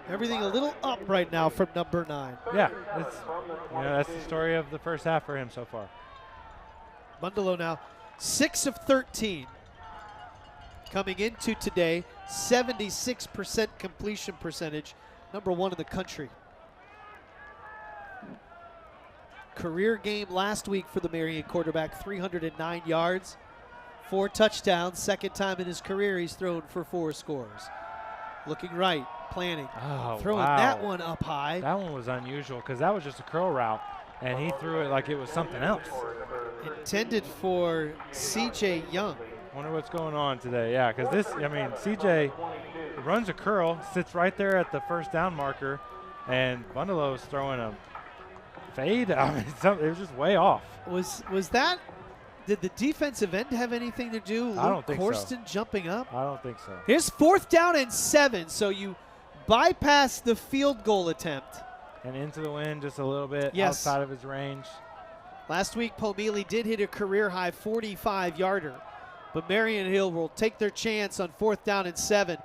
Everything a little up right now from number 9. Yeah, that's the story of the first half for him so far. Bundelow now 6 of 13. Coming into today, 76% completion percentage, number 1 in the country. Career game last week for the Marion quarterback, 309 yards, 4 touchdowns. 2nd time in his career he's thrown for 4 scores. Looking right, planning, throwing that one up high. That one was unusual because that was just a curl route, and he threw it like it was something else. Intended for C.J. Young. Wonder what's going on today. Yeah, because CJ runs a curl, sits right there at the first down marker, and Bundelow's throwing a fade. I mean, it was just way off. Was that? Did the defensive end have anything to do? I don't think so. Corsten jumping up? I don't think so. Here's 4th down and 7. So you bypass the field goal attempt. And into the wind just a little bit outside of his range. Last week, Pomeli did hit a career-high 45-yarder. But Marion Hill will take their chance on 4th down and 7.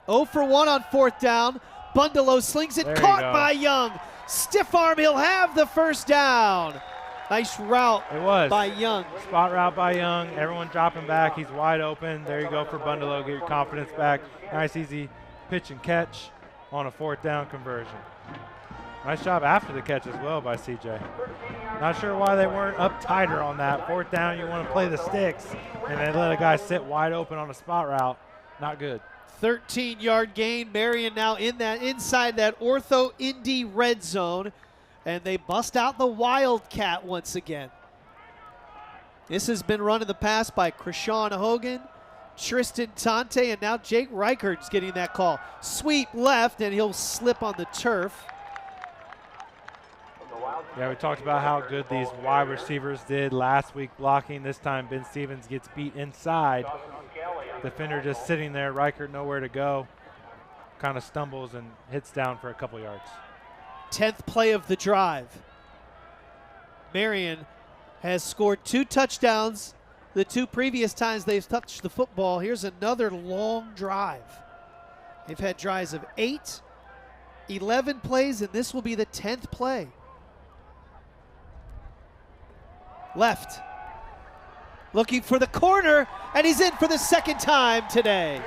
0 for 1 on 4th down. Bundelow slings it, caught by Young. Stiff arm, he'll have the first down. Nice route It was. by Young. Spot route by Young. Everyone dropping back. He's wide open. There you go for Bundalo. Get your confidence back. Nice, easy pitch and catch on a 4th down conversion. Nice job after the catch as well by CJ. Not sure why they weren't up tighter on that. 4th down, you want to play the sticks, and they let a guy sit wide open on a spot route. Not good. 13-yard gain. Marion now inside that Ortho Indy red zone, and they bust out the Wildcat once again. This has been run in the past by Krishawn Hogan, Tristan Tante, and now Jake Reichert's getting that call. Sweep left, and he'll slip on the turf. Yeah, we talked about how good these wide receivers did last week blocking. This time Ben Stevens gets beat inside. Defender just sitting there, Reichert nowhere to go. Kind of stumbles and hits down for a couple yards. 10th play of the drive. Marion has scored 2 touchdowns the 2 previous times they've touched the football. Here's another long drive. They've had drives of 8, 11 plays, and this will be the 10th play. Left. Looking for the corner, and he's in for the 2nd time today.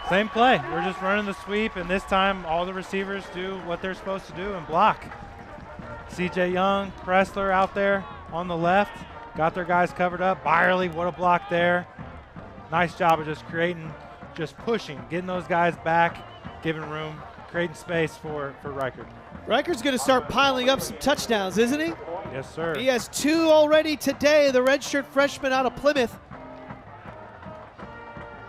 Same play. We're just running the sweep, and this time all the receivers do what they're supposed to do and block. CJ Young, Pressler out there on the left, got their guys covered up. Byerly, what a block there. Nice job of just creating, just pushing, getting those guys back, giving room, creating space for Reichert. Reichert's going to start piling up some touchdowns, isn't he? Yes, sir. He has 2 already today, the redshirt freshman out of Plymouth.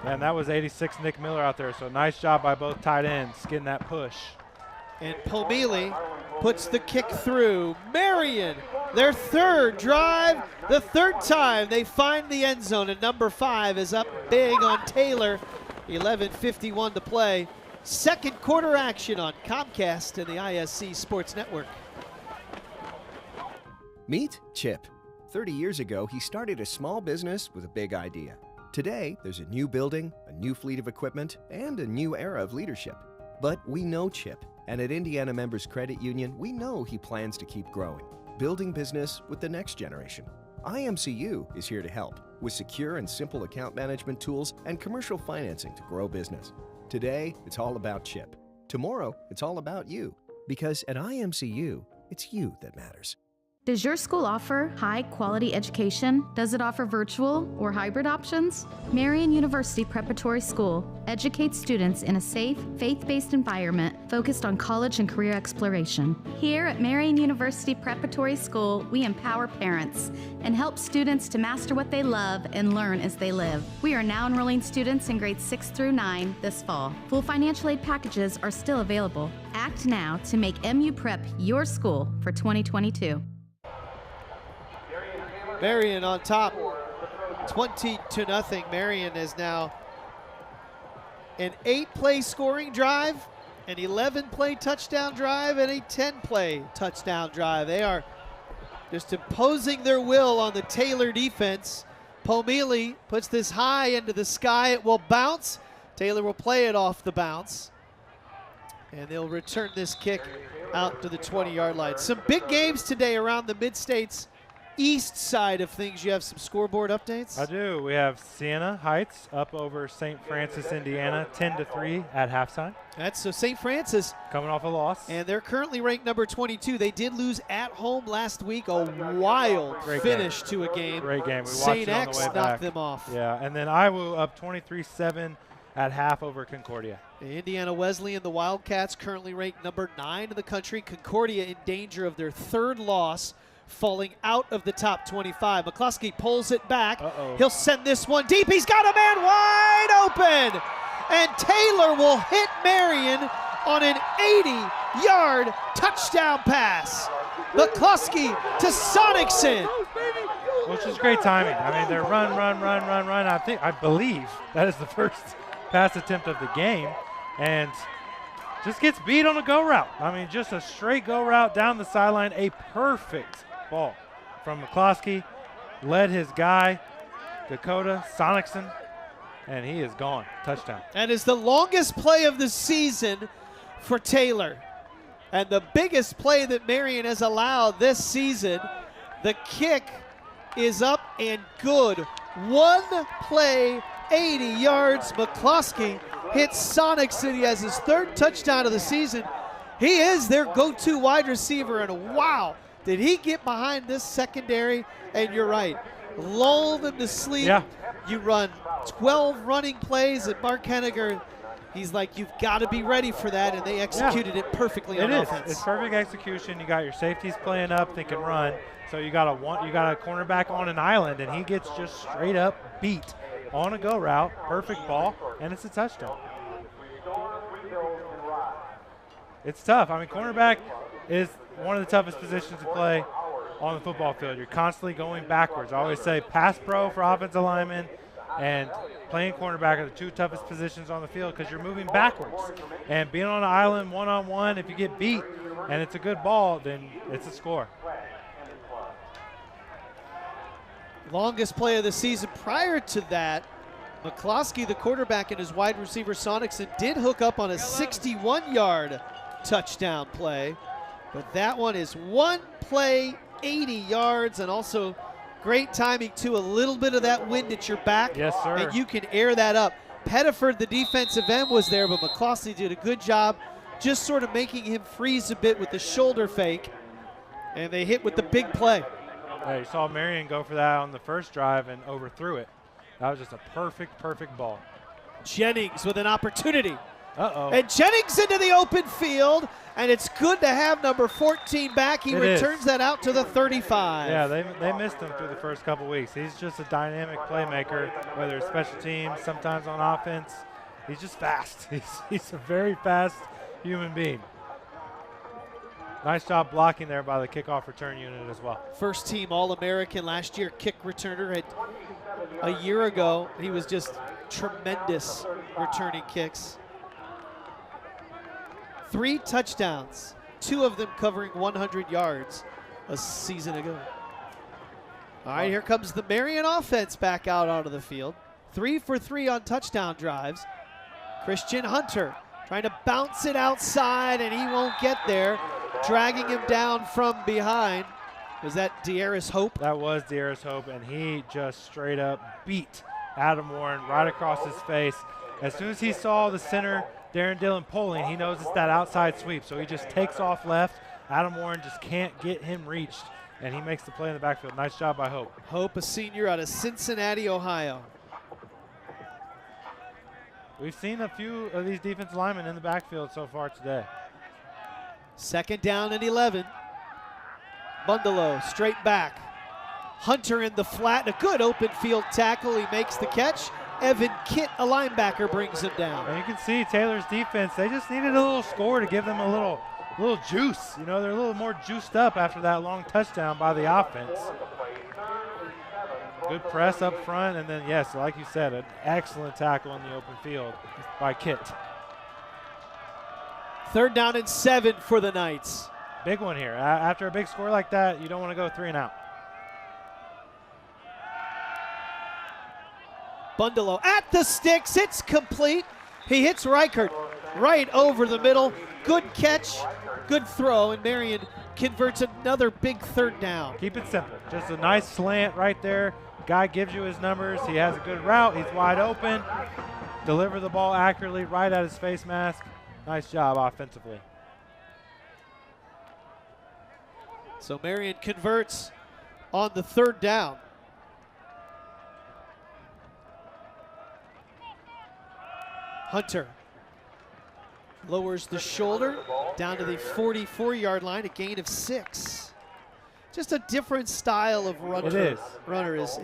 And that was 86 Nick Miller out there, so nice job by both tight ends getting that push. And Pomeli puts the kick through. Marion, their 3rd drive, the 3rd time they find the end zone, and number 5 is up big on Taylor. 11:51 to play. 2nd quarter action on Comcast and the ISC Sports Network. Meet Chip. 30 years ago, he started a small business with a big idea. Today, there's a new building, a new fleet of equipment, and a new era of leadership. But we know Chip, and at Indiana Members Credit Union, we know he plans to keep growing, building business with the next generation. IMCU is here to help with secure and simple account management tools and commercial financing to grow business. Today, it's all about Chip. Tomorrow, it's all about you. Because at IMCU, it's you that matters. Does your school offer high-quality education? Does it offer virtual or hybrid options? Marion University Preparatory School educates students in a safe, faith-based environment focused on college and career exploration. Here at Marion University Preparatory School, we empower parents and help students to master what they love and learn as they live. We are now enrolling students in grades 6 through 9 this fall. Full financial aid packages are still available. Act now to make MU Prep your school for 2022. Marion on top, 20-0. Marion is now an 8-play scoring drive, an 11-play touchdown drive, and a 10-play touchdown drive. They are just imposing their will on the Taylor defense. Pomeli puts this high into the sky. It will bounce. Taylor will play it off the bounce, and they'll return this kick out to the 20-yard line. Some big games today around the Mid-States East side of things. You have some scoreboard updates? I do. We have Siena Heights up over St. Francis, Indiana, 10-3 at halftime. That's so St. Francis coming off a loss. And they're currently ranked number 22. They did lose at home last week. A wild finish to a game. Great game. We watched St. it on X the way back. knocked them off. Yeah, and then Iowa up 23-7 at half over Concordia. Indiana Wesleyan, the Wildcats, currently ranked number 9 in the country. Concordia in danger of their 3rd loss, falling out of the top 25. McCluskey pulls it back. He'll send this one deep. He's got a man wide open. And Taylor will hit Marion on an 80-yard touchdown pass. McCluskey to Sonicson. Which is great timing. I mean, they're run. I believe that is the first pass attempt of the game. And just gets beat on a go route. I mean, just a straight go route down the sideline. A perfect ball from McCloskey. Led his guy, Dakota Sonicson, and he is gone. Touchdown. That is the longest play of the season for Taylor. And the biggest play that Marion has allowed this season, the kick is up and good. One play, 80 yards. McCloskey hits Sonic City as his 3rd touchdown of the season. He is their go-to wide receiver, and wow, did he get behind this secondary? And you're right, lull them to sleep. Yeah. You run 12 running plays, and Mark Henniger, he's like, you've got to be ready for that, and they executed it perfectly on offense. It's perfect execution. You got your safeties playing up, thinking run. So you got a cornerback on an island, and he gets just straight up beat on a go route. Perfect ball, and it's a touchdown. It's tough. I mean, cornerback is one of the toughest positions to play on the football field. You're constantly going backwards. I always say pass pro for offensive linemen and playing cornerback are the 2 toughest positions on the field because you're moving backwards. And being on an island one-on-one, if you get beat and it's a good ball, then it's a score. Longest play of the season. Prior to that, McCloskey, the quarterback, and his wide receiver Sonicson did hook up on a 61-yard touchdown play. But that one is one play, 80 yards, and also great timing too. A little bit of that wind at your back. Yes, sir. And you can air that up. Pettiford, the defensive end, was there, but McCloskey did a good job just sort of making him freeze a bit with the shoulder fake. And they hit with the big play. Yeah, you saw Marion go for that on the first drive and overthrew it. That was just a perfect ball. Jennings with an opportunity. Uh-oh. And Jennings into the open field, and it's good to have number 14 back. He returns that out to the 35. Yeah, they missed him through the first couple weeks. He's just a dynamic playmaker, whether it's special teams, sometimes on offense. He's just fast. He's a very fast human being. Nice job blocking there by the kickoff return unit as well. First team All-American last year, kick returner. A year ago, he was just tremendous returning kicks. 3 touchdowns, 2 of them covering 100 yards a season ago. All right, here comes the Marion offense back out onto the field. 3 for 3 on touchdown drives. Christian Hunter trying to bounce it outside, and he won't get there. Dragging him down from behind. Was that De'Aris Hope? That was De'Aris Hope, and he just straight up beat Adam Warren right across his face. As soon as he saw the center, Darren Dillon, pulling, he knows it's that outside sweep, so he just takes off left. Adam Warren just can't get him reached, and he makes the play in the backfield. Nice job by Hope. Hope, a senior out of Cincinnati, Ohio. We've seen a few of these defensive linemen in the backfield so far today. 2nd down and 11. Bundalo straight back. Hunter in the flat, a good open field tackle. He makes the catch. Evan Kitt, a linebacker, brings him down. And you can see Taylor's defense, they just needed a little score to give them a little juice. You know, they're a little more juiced up after that long touchdown by the offense. Good press up front, and then, yes, like you said, an excellent tackle in the open field by Kitt. 3rd down and 7 for the Knights. Big one here. After a big score like that, you don't want to go 3 and out. Bundalo at the sticks. It's complete. He hits Reichert right over the middle. Good catch, good throw, and Marion converts another big 3rd down. Keep it simple. Just a nice slant right there. Guy gives you his numbers. He has a good route. He's wide open. Deliver the ball accurately right at his face mask. Nice job offensively. So Marion converts on the 3rd down. Hunter lowers the shoulder down to the 44-yard line, a gain of 6. Just a different style of runner. It is. Runner is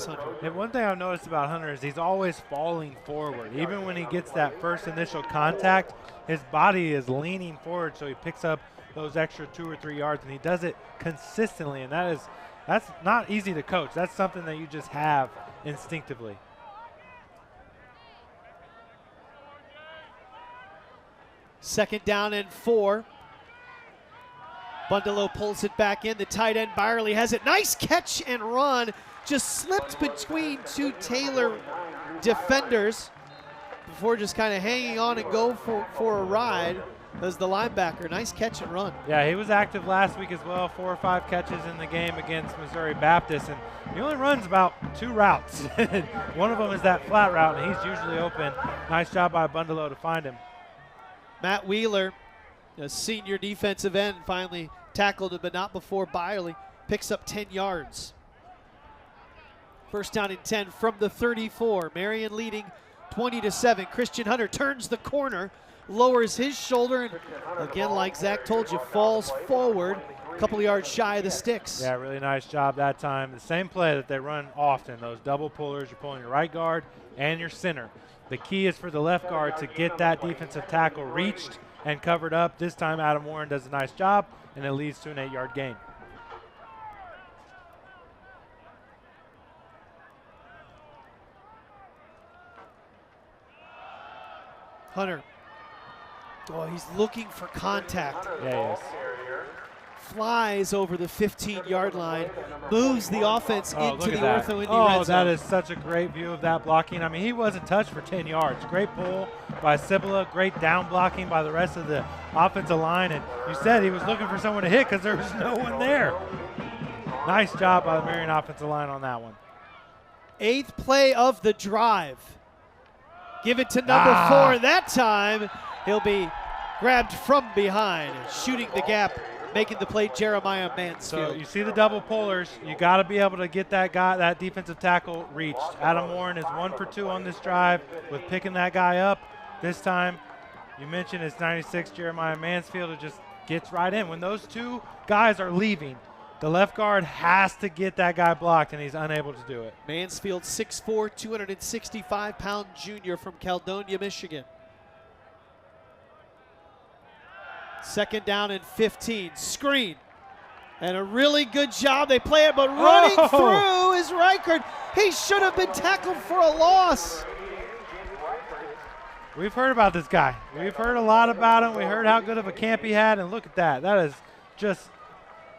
Hunter. And one thing I've noticed about Hunter is he's always falling forward. Even when he gets that first initial contact, his body is leaning forward, so he picks up those extra 2 or 3 yards, and he does it consistently, and that's not easy to coach. That's something that you just have instinctively. Second down and 4. Bundalo pulls it back in. The tight end Byerly has it. Nice catch and run. Just slipped between 2 Taylor defenders before just kind of hanging on and go for a ride. as the linebacker. Nice catch and run. Yeah, he was active last week as well, 4 or 5 catches in the game against Missouri Baptist, and he only runs about 2 routes. One of them is that flat route, and he's usually open. Nice job by Bundalo to find him. Matt Wheeler, a senior defensive end, finally tackled him, but not before Byerly picks up 10 yards. First down and 10 from the 34. Marion leading 20-7. Christian Hunter turns the corner, lowers his shoulder, and again, like Zach told you, falls forward a couple of yards shy of the sticks. Yeah, really nice job that time. The same play that they run often, those double pullers. You're pulling your right guard and your center. The key is for the left guard to get that defensive tackle reached and covered up. This time Adam Warren does a nice job, and it leads to an 8-yard gain. Hunter. Oh, he's looking for contact. Yeah, he is. Flies over the 15-yard line, moves the offense into the Ortho Indy red zone. That is such a great view of that blocking. I mean, he wasn't touched for 10 yards. Great pull by Cibola, great down blocking by the rest of the offensive line. And you said he was looking for someone to hit because there was no one there. Nice job by the Marion offensive line on that one. 8th play of the drive. Give it to number 4. That time he'll be grabbed from behind, shooting the gap, making the play Jeremiah Mansfield. So you see the double pullers. You got to be able to get that guy, that defensive tackle reached. Adam Warren is 1 for 2 on this drive with picking that guy up. This time, you mentioned it's 96 Jeremiah Mansfield, who just gets right in. When those 2 guys are leaving, the left guard has to get that guy blocked, and he's unable to do it. Mansfield, 6'4", 265-pound junior from Caledonia, Michigan. Second down and 15. Screen. And a really good job. They play it, but running through is Reichert. He should have been tackled for a loss. We've heard about this guy. We've heard a lot about him. We heard how good of a camp he had, and look at that. That is just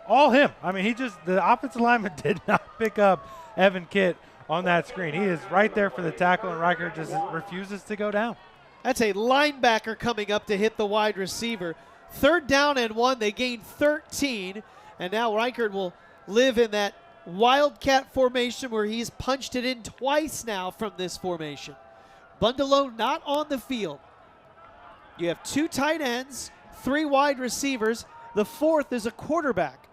all him. I mean, the offensive lineman did not pick up Evan Kitt on that screen. He is right there for the tackle, and Reichert just refuses to go down. That's a linebacker coming up to hit the wide receiver. 3rd down and 1. They gain 13. And now Reichert will live in that wildcat formation where he's punched it in twice now from this formation. Bundalo not on the field. You have 2 tight ends, 3 wide receivers. The 4th is a quarterback.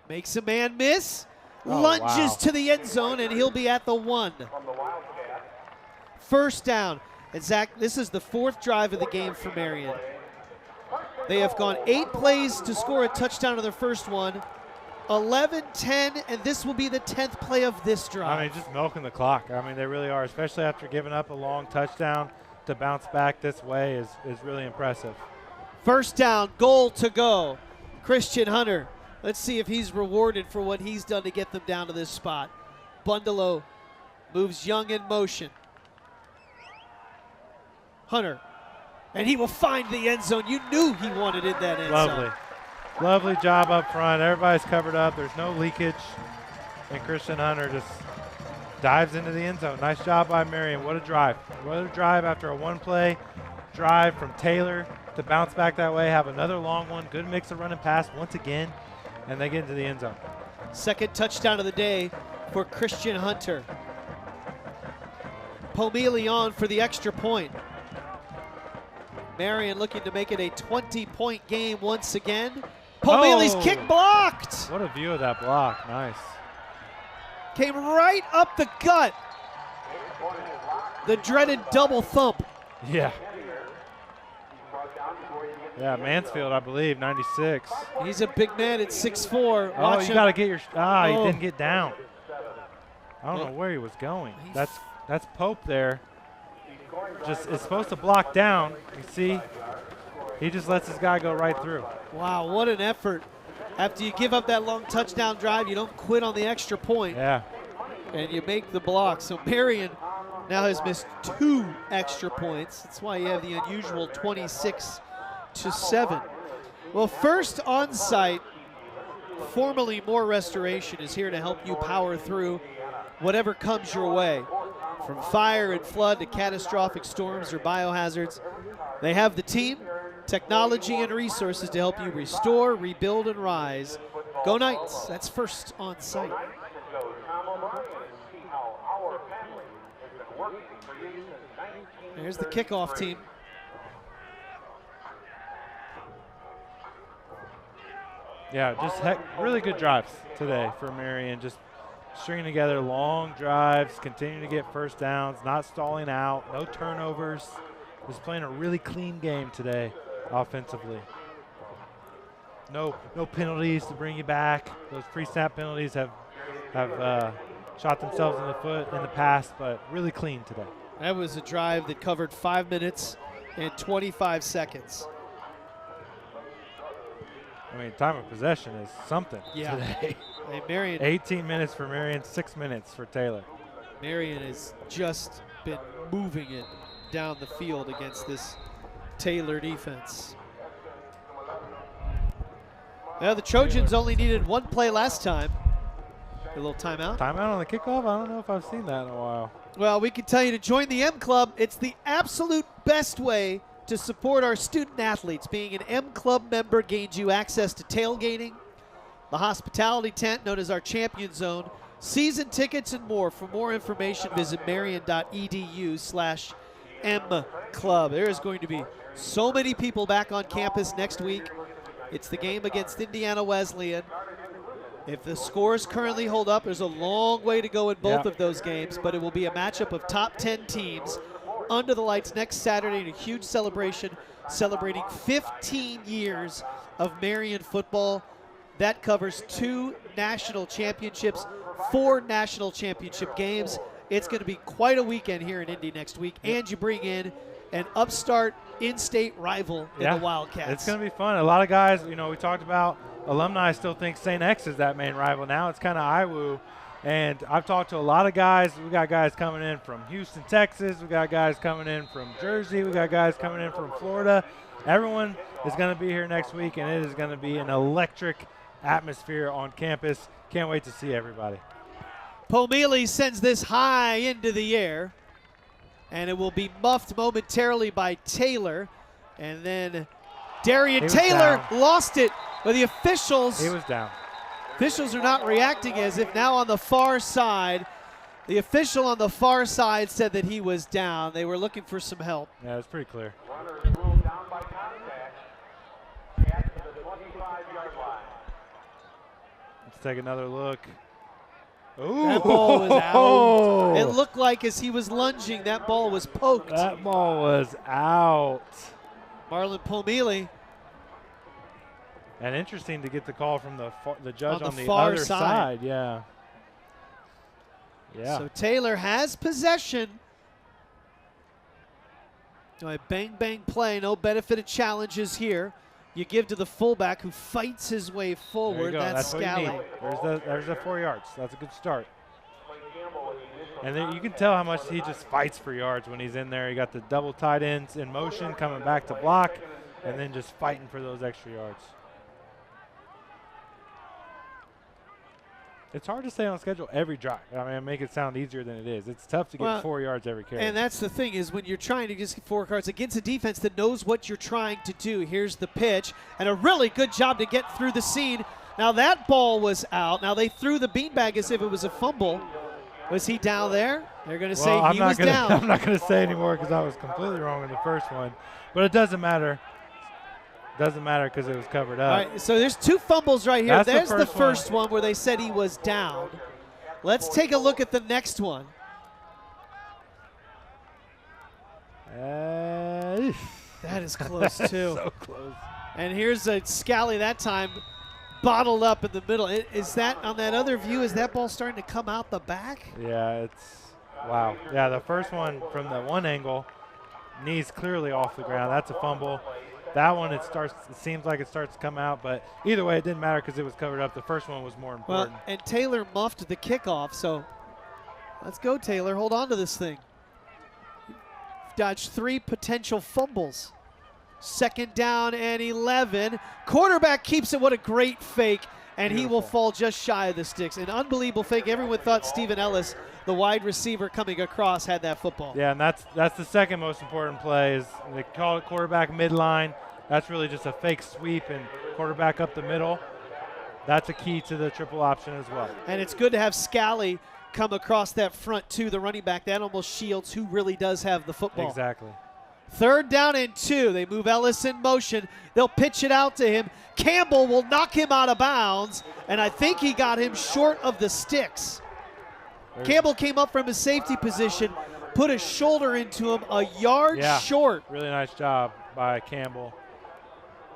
Makes a man miss. Lunges to the end zone, and he'll be at the 1. First down. And Zach, this is the 4th drive of the game for Marion. They have gone 8 plays to score a touchdown on their first one, 11, 10, and this will be the 10th play of this drive. I mean, just milking the clock. I mean, they really are, especially after giving up a long touchdown. To bounce back this way is really impressive. First down, goal to go. Christian Hunter. Let's see if he's rewarded for what he's done to get them down to this spot. Bundalo moves Young in motion. Hunter, and he will find the end zone. You knew he wanted in that end zone. Lovely job up front. Everybody's covered up. There's no leakage. And Christian Hunter just dives into the end zone. Nice job by Marion. What a drive. What a drive after a 1-play drive from Taylor to bounce back that way, have another long one. Good mix of run and pass once again, and they get into the end zone. 2nd touchdown of the day for Christian Hunter. Pomeli on for the extra point. Marion looking to make it a 20-point game once again. Pomeli's kick blocked. What a view of that block. Nice. Came right up the gut. The dreaded double thump. Yeah. Yeah, Mansfield, I believe, 96. He's a big man at 6'4". Oh, you got to get your – he didn't get down. I don't know where he was going. That's Pope there. Just it's supposed to block down. You see, he just lets this guy go right through. Wow, what an effort. After you give up that long touchdown drive, you don't quit on the extra point. Yeah. And you make the block. So Marion now has missed 2 extra points. That's why you have the unusual 26-7. Well, first on site, formerly More Restoration is here to help you power through whatever comes your way. From fire and flood to catastrophic storms or biohazards, they have the team, technology, and resources to help you restore, rebuild, and rise. Go Knights. That's first on site. There's the kickoff team. Yeah, just really good drives today for Marion. Just stringing together long drives, continuing to get first downs, not stalling out, no turnovers. Just playing a really clean game today offensively. No penalties to bring you back. Those pre-snap penalties have shot themselves in the foot in the past, but really clean today. That was a drive that covered 5 minutes and 25 seconds. I mean, time of possession is something today. Hey, Marion. 18 minutes for Marion, 6 minutes for Taylor. Marion has just been moving it down the field against this Taylor defense. Well, the Trojans only needed one play last time. A little timeout. Timeout on the kickoff? I don't know if I've seen that in a while. Well, we can tell you to join the M Club. It's the absolute best way to support our student athletes. Being an M Club member gains you access to tailgating, the hospitality tent known as our Champion Zone, season tickets, and more. For more information, visit marion.edu/mclub. There is going to be so many people back on campus next week. It's the game against Indiana Wesleyan. If the scores currently hold up, there's a long way to go in both of those games, but it will be a matchup of top 10 teams under the lights next Saturday in a huge celebration, celebrating 15 years of Marion football. That covers 2 national championships, 4 national championship games. It's going to be quite a weekend here in Indy next week, and you bring in an upstart in-state rival in the Wildcats. It's going to be fun. A lot of guys, we talked about alumni still think St. X is that main rival. Now it's kind of IWU. And I've talked to a lot of guys. We got guys coming in from Houston, Texas. We got guys coming in from Jersey. We got guys coming in from Florida. Everyone is going to be here next week, and it is going to be an electric atmosphere on campus. Can't wait to see everybody. Pomeli sends this high into the air, and it will be muffed momentarily by Taylor. And then Darian Taylor lost it, but the officials. He was down. Officials are not reacting as if now on the far side. The official on the far side said that he was down. They were looking for some help. Yeah, it's pretty clear. Let's take another look. Ooh. That ball was out. It looked like as he was lunging, that ball was poked. That ball was out. Marlon Pomeli. And interesting to get the call from the judge on the far other side. Yeah. So Taylor has possession. A bang play, no benefit of challenges here. You give to the fullback who fights his way forward. That's Scally. There's the 4 yards. That's a good start. And then you can tell how much he just fights for yards when he's in there. You got the double tight ends in motion coming back to block, and then just fighting for those extra yards. It's hard to stay on schedule every drive. I mean, make it sound easier than it is. It's tough to get 4 yards every carry. And that's the thing is when you're trying to just get 4 yards against a defense that knows what you're trying to do. Here's the pitch, and a really good job to get through the seam. Now that ball was out. Now they threw the beanbag as if it was a fumble. Was he down there? They're going to say he was down. I'm not going to say anymore because I was completely wrong in the first one. But it doesn't matter. Doesn't matter because it was covered up. All right, so there's 2 fumbles right here. There's the first one where they said he was down. Let's take a look at the next one. That is close, too. So close. And here's a Scally that time bottled up in the middle. Is that on that other view, is that ball starting to come out the back? Yeah, it's wow. Yeah, the first one from the one angle, knees clearly off the ground. That's a fumble. That one, it seems like it starts to come out, but either way, it didn't matter because it was covered up. The first one was more important. Well, and Taylor muffed the kickoff, so let's go, Taylor. Hold on to this thing. Dodged 3 potential fumbles. 2nd down and 11. Quarterback keeps it. What a great fake. and he will fall just shy of the sticks. An unbelievable fake. Everyone thought Stephen Ellis, the wide receiver coming across, had that football. Yeah, and that's the second most important play is they call it quarterback midline. That's really just a fake sweep and quarterback up the middle. That's a key to the triple option as well. And it's good to have Scally come across that front too, the running back. That almost shields who really does have the football. Exactly. 3rd down and 2. They move Ellis in motion. They'll pitch it out to him. Campbell will knock him out of bounds, and I think he got him short of the sticks. Campbell came up from his safety position, put his shoulder into him a yard short. Really nice job by Campbell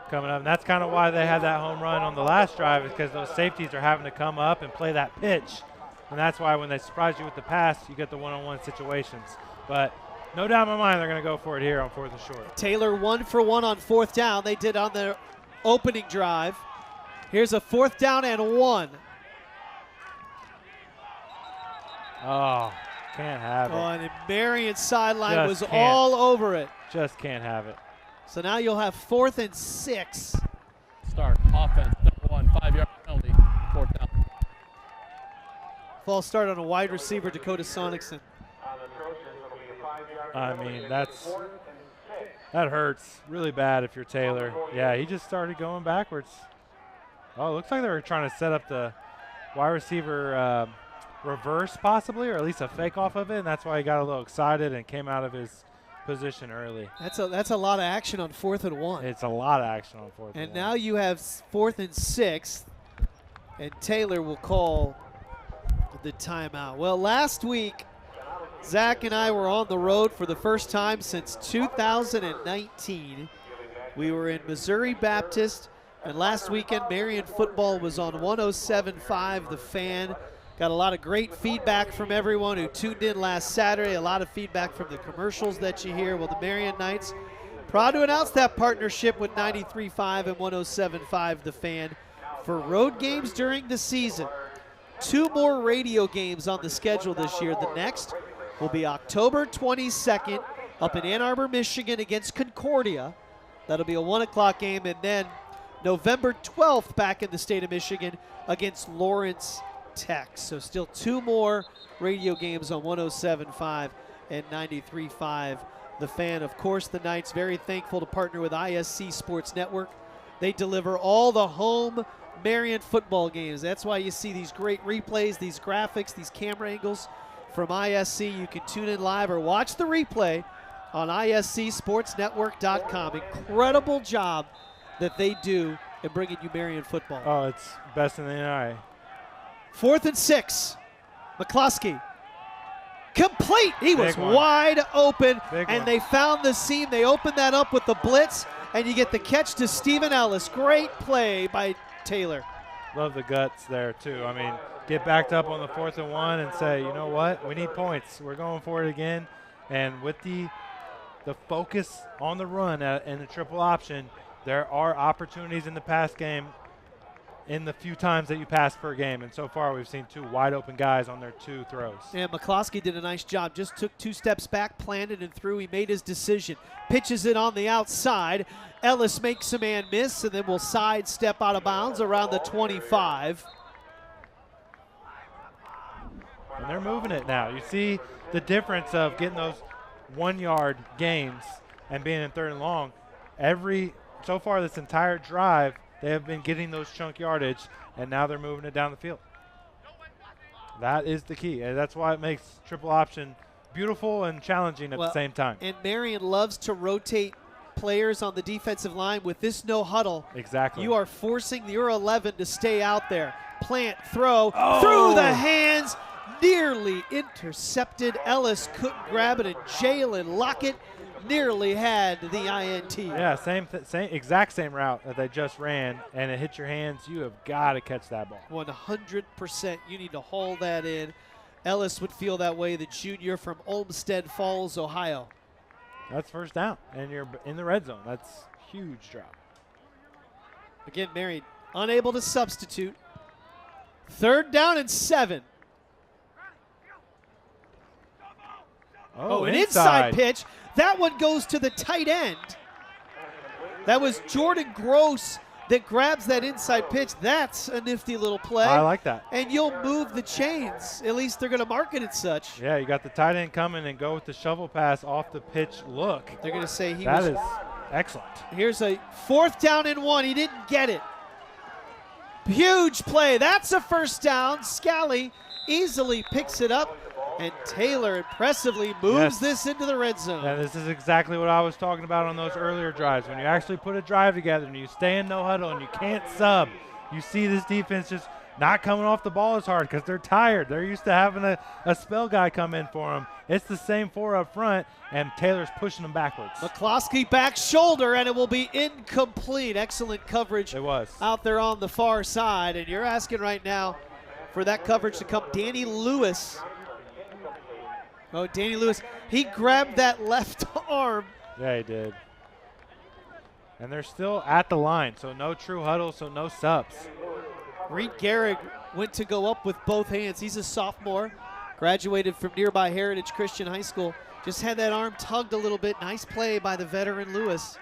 coming up. And that's kind of why they had that home run on the last drive, is because those safeties are having to come up and play that pitch. And that's why when they surprise you with the pass, you get the one-on-one situations. But no doubt in my mind they're going to go for it here on 4th and short. Taylor 1 for 1 on 4th down. They did on their opening drive. Here's a 4th down and 1. Oh, can't have it. Oh, and the Marion sideline was all over it. Just can't have it. So now you'll have 4th and 6. Start offense, number 1, 5-yard penalty, 4th down. False start on a wide receiver, Dakota Sonicson. I mean, that hurts really bad if you're Taylor. Yeah, he just started going backwards. Oh, it looks like they were trying to set up the wide receiver reverse possibly, or at least a fake off of it, and that's why he got a little excited and came out of his position early. That's a lot of action on 4th and 1. It's a lot of action on 4th and 1. And now you have 4th and 6, and Taylor will call the timeout. Well, last week, Zach and I were on the road for the first time since 2019. We were in Missouri Baptist, and last weekend Marion football was on 107.5 The Fan. Got a lot of great feedback from everyone who tuned in last Saturday, a lot of feedback from the commercials that you hear. Well, the Marion Knights proud to announce that partnership with 93.5 and 107.5 The Fan for road games during the season. 2 more radio games on the schedule this year. The next will be October 22nd up in Ann Arbor, Michigan against Concordia. That'll be a 1 o'clock game. And then November 12th back in the state of Michigan against Lawrence Tech. So still 2 more radio games on 107.5 and 93.5 The Fan. Of course, the Knights very thankful to partner with ISC Sports Network. They deliver all the home Marion football games. That's why you see these great replays, these graphics, these camera angles from ISC. You can tune in live or watch the replay on iscsportsnetwork.com. Incredible job that they do in bringing you Marion football. Oh, it's best in the NAIA. 4th and 6. McCluskey. Complete. He was wide open, and they found the seam. They opened that up with the blitz, and you get the catch to Stephen Ellis. Great play by Taylor. Love the guts there, too. I mean, get backed up on the 4th and 1 and say, you know what, we need points. We're going for it again. And with the focus on the run and the triple option, there are opportunities in the pass game in the few times that you pass per game. And so far, we've seen 2 wide open guys on their 2 throws. And McCloskey did a nice job. Just took 2 steps back, planted and threw. He made his decision. Pitches it on the outside. Ellis makes a man miss, and then will sidestep out of bounds around the 25. And they're moving it now. You see the difference of getting those 1-yard gains and being in 3rd and long. So far this entire drive, they have been getting those chunk yardage, and now they're moving it down the field. That is the key, and that's why it makes triple option beautiful and challenging at the same time. And Marion loves to rotate players on the defensive line. With this no huddle, exactly, you are forcing your 11 to stay out there. Plant, throw, through the hands, nearly intercepted. Ellis couldn't grab it, and Jalen Lockett nearly had the INT. Yeah, exact same route that they just ran, and it hit your hands. You have got to catch that ball. 100%. You need to haul that in. Ellis would feel that way, the junior from Olmsted Falls, Ohio. That's 1st down, and you're in the red zone. That's a huge drop. Again, Marion unable to substitute. 3rd down and 7. An inside pitch. That one goes to the tight end. That was Jordan Gross that grabs that inside pitch. That's a nifty little play. I like that. And you'll move the chains. At least they're going to market it such. Yeah, you got the tight end coming and go with the shovel pass off the pitch look. They're going to say that is excellent. Here's a 4th down and 1. He didn't get it. Huge play. That's a first down. Scally easily picks it up, and Taylor impressively moves this into the red zone. And this is exactly what I was talking about on those earlier drives. When you actually put a drive together and you stay in no huddle and you can't sub, you see this defense just not coming off the ball as hard because they're tired. They're used to having a spell guy come in for them. It's the same 4 up front, and Taylor's pushing them backwards. McCloskey back shoulder, and it will be incomplete. Excellent coverage out there on the far side, and you're asking right now for that coverage to come. Danny Lewis. Oh, Danny Lewis. He grabbed that left arm. Yeah, he did. And they're still at the line, so no true huddle, so no subs. Reed Gehrig went to go up with both hands. He's a sophomore, graduated from nearby Heritage Christian High School. Just had that arm tugged a little bit. Nice play by the veteran Lewis.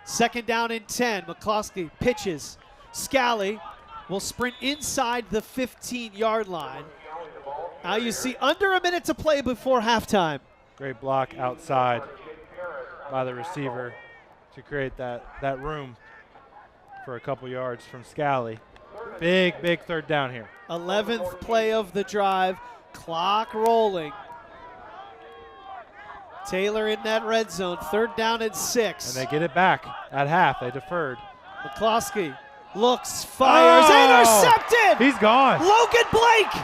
2nd down and 10. McCloskey pitches. Scally will sprint inside the 15-yard line. Now you see under a minute to play before halftime. Great block outside by the receiver to create that room for a couple yards from Scally. Big 3rd down here. 11th play of the drive. Clock rolling. Taylor in that red zone. 3rd down and 6. And they get it back at half. They deferred. McCloskey looks, fires, intercepted! He's gone. Logan Blake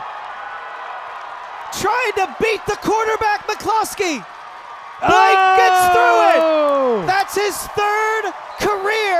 trying to beat the quarterback, McCloskey. Blake gets through it. That's his 3rd career